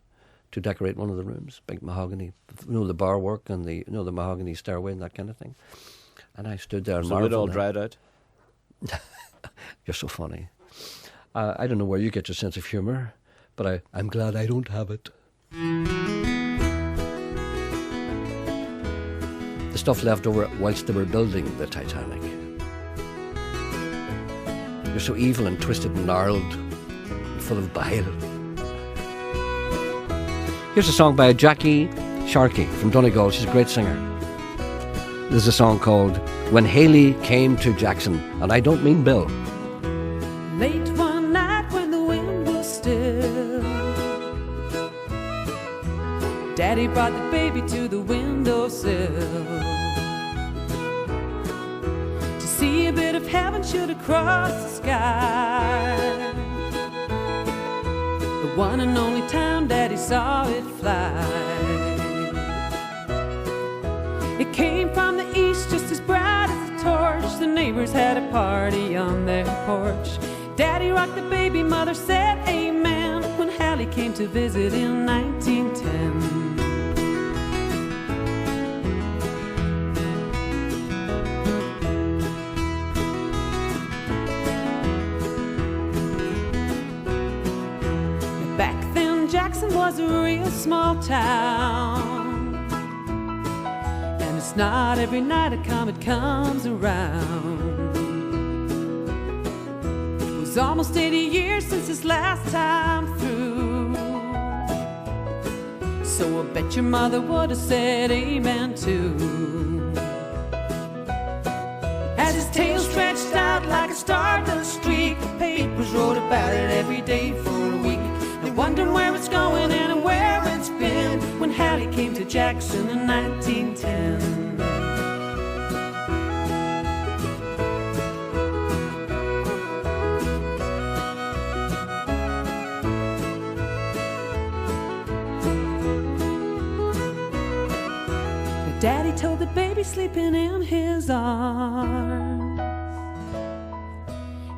to decorate one of the rooms, big mahogany, the bar work and the mahogany stairway and that kind of thing. And I stood there and marveled. So it all dried out? You're so funny. I don't know where you get your sense of humour, but I'm glad I don't have it. The stuff left over whilst they were building the Titanic. You're so evil and twisted and gnarled and full of bile. Here's a song by Jackie Sharkey from Donegal. She's a great singer. There's a song called When Haley Came to Jackson, and I don't mean Bill. Late one night when the wind was still, Daddy brought the baby to the windowsill to see a bit of heaven shoot across the sky. The one and only time Daddy saw it fly. It came from the east just as bright as a torch. The neighbors had a party on their porch. Daddy rocked the baby, mother said amen when Hallie came to visit in 1910. Back then Jackson was a real small town, and it's not every night a comet comes around. It was almost 80 years since his last time through, so I bet your mother would have said amen too. As his tail stretched out like a stardust streak, the papers wrote about it every day for a week. They're wondering where it's going and where it's been when Hallie came to Jackson in 1910. Daddy told the baby sleeping in his arms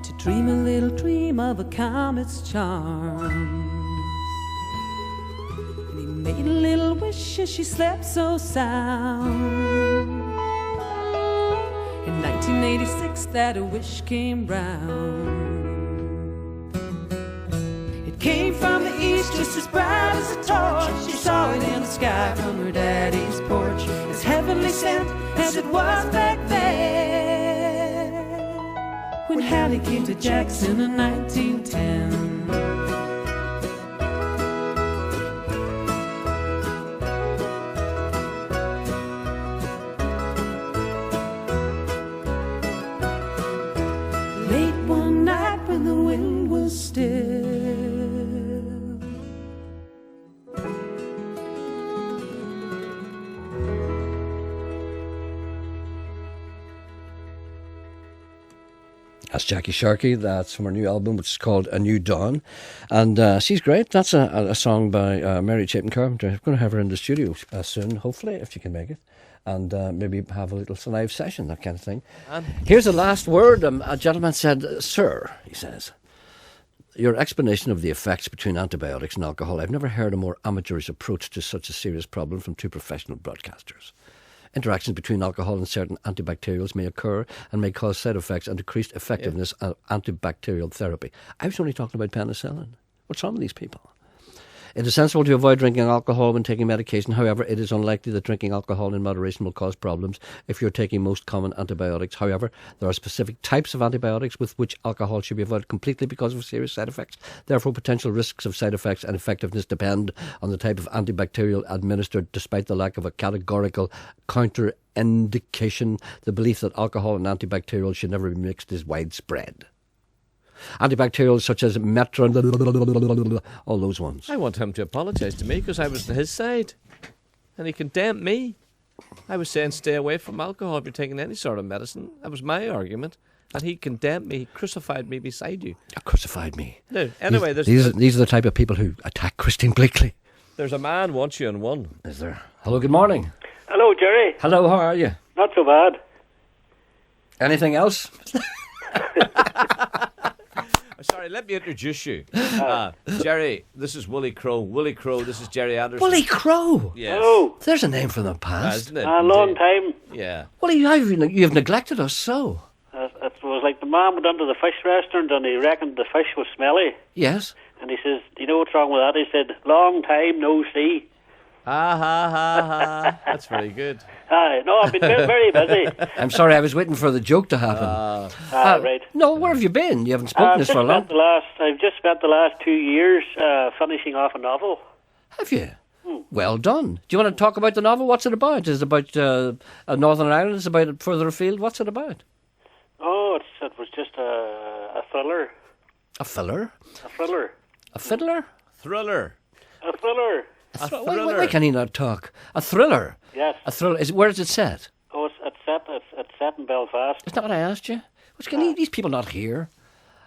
to dream a little dream of a comet's charms. And he made a little wish as she slept so sound. In 1986 that wish came round. It came from the east just as bright as a torch. She saw it in the sky from her daddy's porch, as heavenly sent as it was back then when Hallie came to Jackson in 1910. Late one night when the wind was still, That's Jackie Sharkey. That's from her new album, which is called A New Dawn. And she's great. That's a song by Mary Chapin Carpenter. I'm going to have her in the studio soon, hopefully, if she can make it. And maybe have a little live session, that kind of thing. Here's the last word. A gentleman said, "Sir," he says, "your explanation of the effects between antibiotics and alcohol. I've never heard a more amateurish approach to such a serious problem from two professional broadcasters. Interactions between alcohol and certain antibacterials may occur and may cause side effects and decreased effectiveness of antibacterial therapy." I was only talking about penicillin. What's wrong with these people? "It is sensible to avoid drinking alcohol when taking medication. However, it is unlikely that drinking alcohol in moderation will cause problems if you're taking most common antibiotics. However, there are specific types of antibiotics with which alcohol should be avoided completely because of serious side effects. Therefore, potential risks of side effects and effectiveness depend on the type of antibacterial administered. Despite the lack of a categorical counterindication, the belief that alcohol and antibacterial should never be mixed is widespread. Antibacterials such as metron, all those ones." I want him to apologise to me because I was on his side. And he condemned me. I was saying stay away from alcohol if you're taking any sort of medicine. That was my argument. And he condemned me. He crucified me beside you. Crucified me. No, anyway, these are the type of people who attack Christine Bleakley. There's a man wants you in one. Is there? Hello, good morning. Hello, Gerry. Hello, how are you? Not so bad. Anything else? Sorry, let me introduce you. Gerry, this is Willie Crow. Willie Crow, this is Gerry Anderson. Willie Crow? Yes. Hello. There's a name from the past. Isn't it? A long time. Yeah. Willie, you've neglected us so. It was like the man went into the fish restaurant and he reckoned the fish was smelly. Yes. And he says, "Do you know what's wrong with that?" He said, "Long time no see." Ha ha ha ha. That's very good. No, I've been very busy. I'm sorry, I was waiting for the joke to happen. Right. No, where have you been? You haven't spoken this for a long time. I've just spent the last 2 years finishing off a novel. Have you? Well done. Do you want to talk about the novel? What's it about? Is it about Northern Ireland? Is it about further afield? What's it about? Oh, it was just a thriller. A filler? A thriller. A fiddler? Thriller. A thriller. Why can he not talk? A thriller? Yes. A thriller. Where is it set? Oh, it's set in Belfast. Is that what I asked you? These people not here?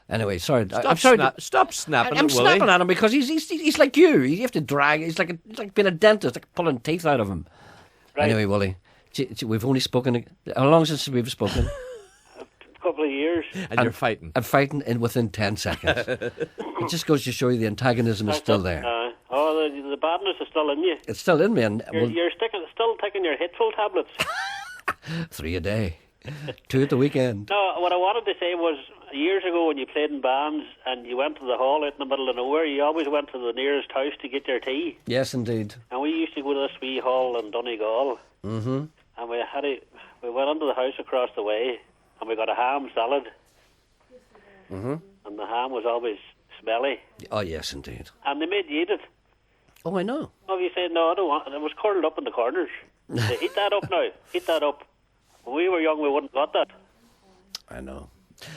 Anyway, sorry. Stop snapping I'm at Willie. snapping at him because he's like you. You have to drag. He's like being a dentist, like pulling teeth out of him. Right. Anyway, Willie, we've only spoken. How long since we've spoken? A couple of years. And you're fighting. I'm fighting within 10 seconds. It just goes to show you the antagonism is still there. The badness is still in you. It's still in me. And you're still taking your hateful tablets. 3 a day. 2 at the weekend. No, what I wanted to say was, years ago when you played in bands and you went to the hall out in the middle of nowhere, you always went to the nearest house to get your tea. Yes, indeed. And we used to go to this wee hall in Donegal. Mm-hmm. And we went into the house across the way and we got a ham salad. Mm-hmm. And the ham was always smelly. Oh, yes, indeed. And they made you eat it. Oh, I know. Oh, you said, "No, I don't want it." It was curled up in the corners. Say, "Eat that up now. Eat that up." When we were young, we wouldn't got that. I know.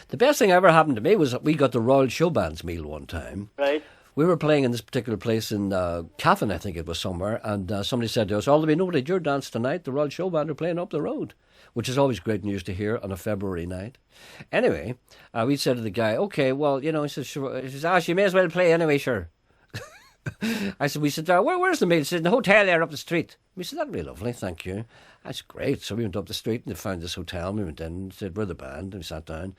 The best thing ever happened to me was that we got the Royal Showbands meal one time. Right. We were playing in this particular place in Cavan, I think it was somewhere, and somebody said to us, "Oh, there'll be nobody at your dance tonight. The Royal Showband are playing up the road," which is always great news to hear on a February night. Anyway, we said to the guy, "Okay, well, he says, sure. He says, you may as well play anyway, sure." We said, where's the meal? He said, "In the hotel there up the street." We said, "That'd be lovely, thank you." That's great. So we went up the street and found this hotel. And we went in and said, "We're the band." And we sat down.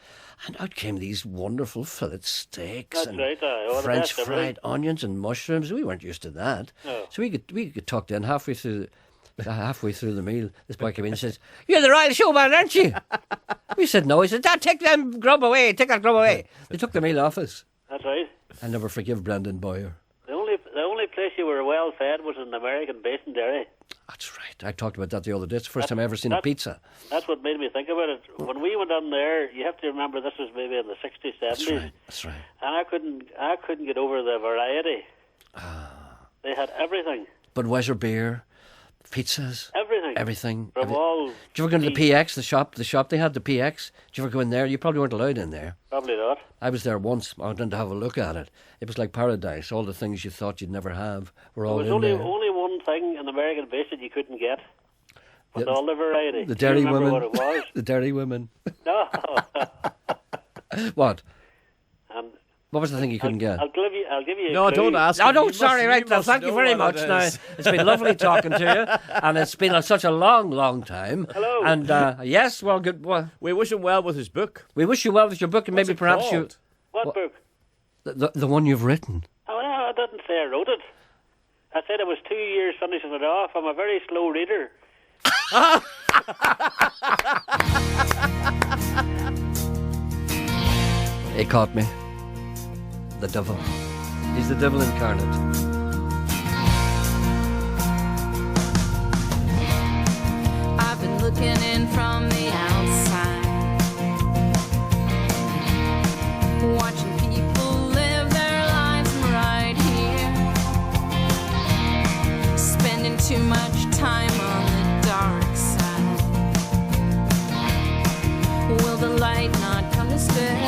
And out came these wonderful fillet steaks. That's and right. French fried onions and mushrooms. We weren't used to that. No. So we get tucked in halfway through the meal. This boy came in and says, "You're the Royal Showman, aren't you?" We said, "No." He said, "Take that grub away. Take that grub away." They took the meal off us. That's right. I'll never forgive Brendan Boyer. The only place you were well fed was in the American base in Derry. That's right. I talked about that the other day. It's the first time I ever seen a pizza. That's what made me think about it. When we went on there, you have to remember this was maybe in the 60s, 70s. That's right. And I couldn't get over the variety. They had everything. Budweiser beer, pizzas. Everything. Did you ever go to the PX, the shop they had, the PX? Did you ever go in there? You probably weren't allowed in there. Probably not. I was there once. I went in to have a look at it. It was like paradise. All the things you thought you'd never have were all in there. There was only one thing in the American base that you couldn't get. With all the variety. The dairy women. What it was? The dairy women. No. What? And What was the thing you couldn't get? I'll give you a No, clue. don't ask. Oh, him. no, You sorry, must- right. Now, must thank you know very what much. it Now, is. it's been lovely talking to you, and it's been such a long, long time. Hello. And yes, well, good. Well, we wish him well with his book. We wish you well with your book, and What's maybe it perhaps called? What book? the one you've written. Oh, no, I didn't say I wrote it. I said it was 2 years finishing it off. I'm a very slow reader. He caught me. The devil. He's the devil incarnate. I've been looking in from the outside, watching people live their lives right here, spending too much time on the dark side. Will the light not come to stay?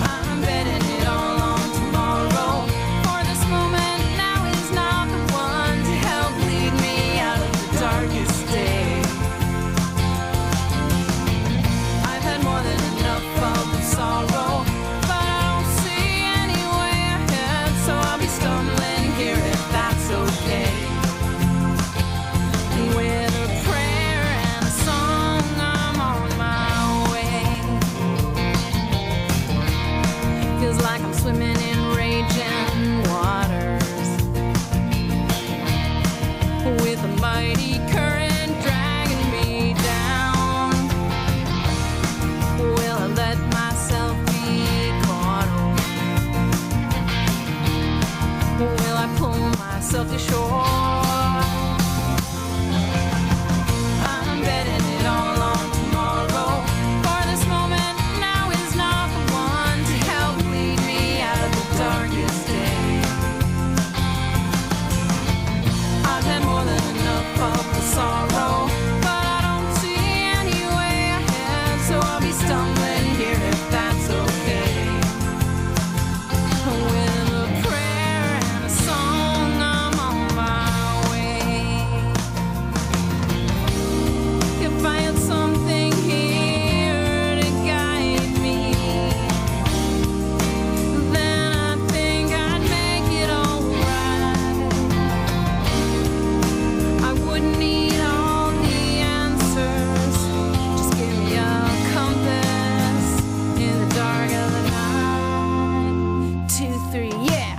I'm betting it all on tomorrow, for this moment now is not the one to help lead me out of the darkest day. I've had more than enough of the sorrow, but I don't see any way ahead, so I'll be stumbling here if that's okay. With a prayer and a song, I'm on my way. Feels like I'm swimming in raging waters, with a mighty current dragging me down. Will I let myself be caught? Or will I pull myself to shore? I'm betting it all on tomorrow, for this moment now is not the one to help lead me out of the darkest day. I've had more than enough of the sorrow, but I don't see any way ahead, so I'll be stumbling here if that's okay. With a prayer and a song, I'm on my way. If I had something here to guide me, then I think I'd make it alright. I wouldn't need all the answers, just give me a compass in the dark of the night. 2, 3, yeah.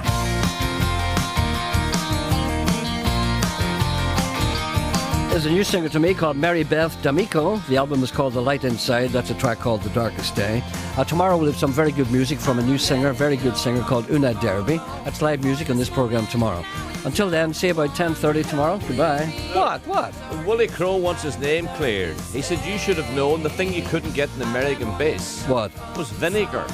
There's a new singer to me called Mary Beth D'Amico. The album is called The Light Inside. That's a track called The Darkest Day. Tomorrow we'll have some very good music from a new singer, very good singer called Una Derby. That's live music on this programme tomorrow. Until then, see you about 10:30 tomorrow. Goodbye. What? Wooly Crow wants his name cleared. He said you should have known the thing you couldn't get in American base. What? Was vinegar.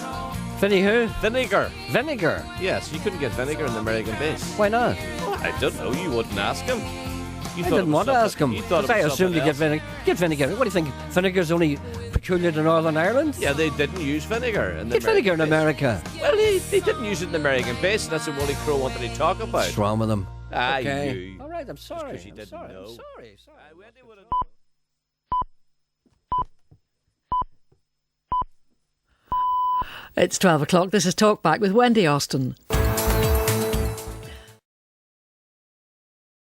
Vinny who? Vinegar. Vinegar? Yes, you couldn't get vinegar in the American base. Why not? I don't know. You wouldn't ask him. You I thought it didn't was want to ask him. You thought it I was assumed you something get vinegar. Get vinegar. What do you think? Vinegar's only peculiar to Northern Ireland? Yeah, they didn't use vinegar in the Get vinegar in American America. base. Well, they didn't use it in the American base, and that's what Wooly Crow wanted to talk about. What's wrong with them? Okay. You. All right, I'm sorry. Just 'cause you didn't know. I'm sorry. Wendy would have. It's 12 o'clock. This is Talk Back with Wendy Austin.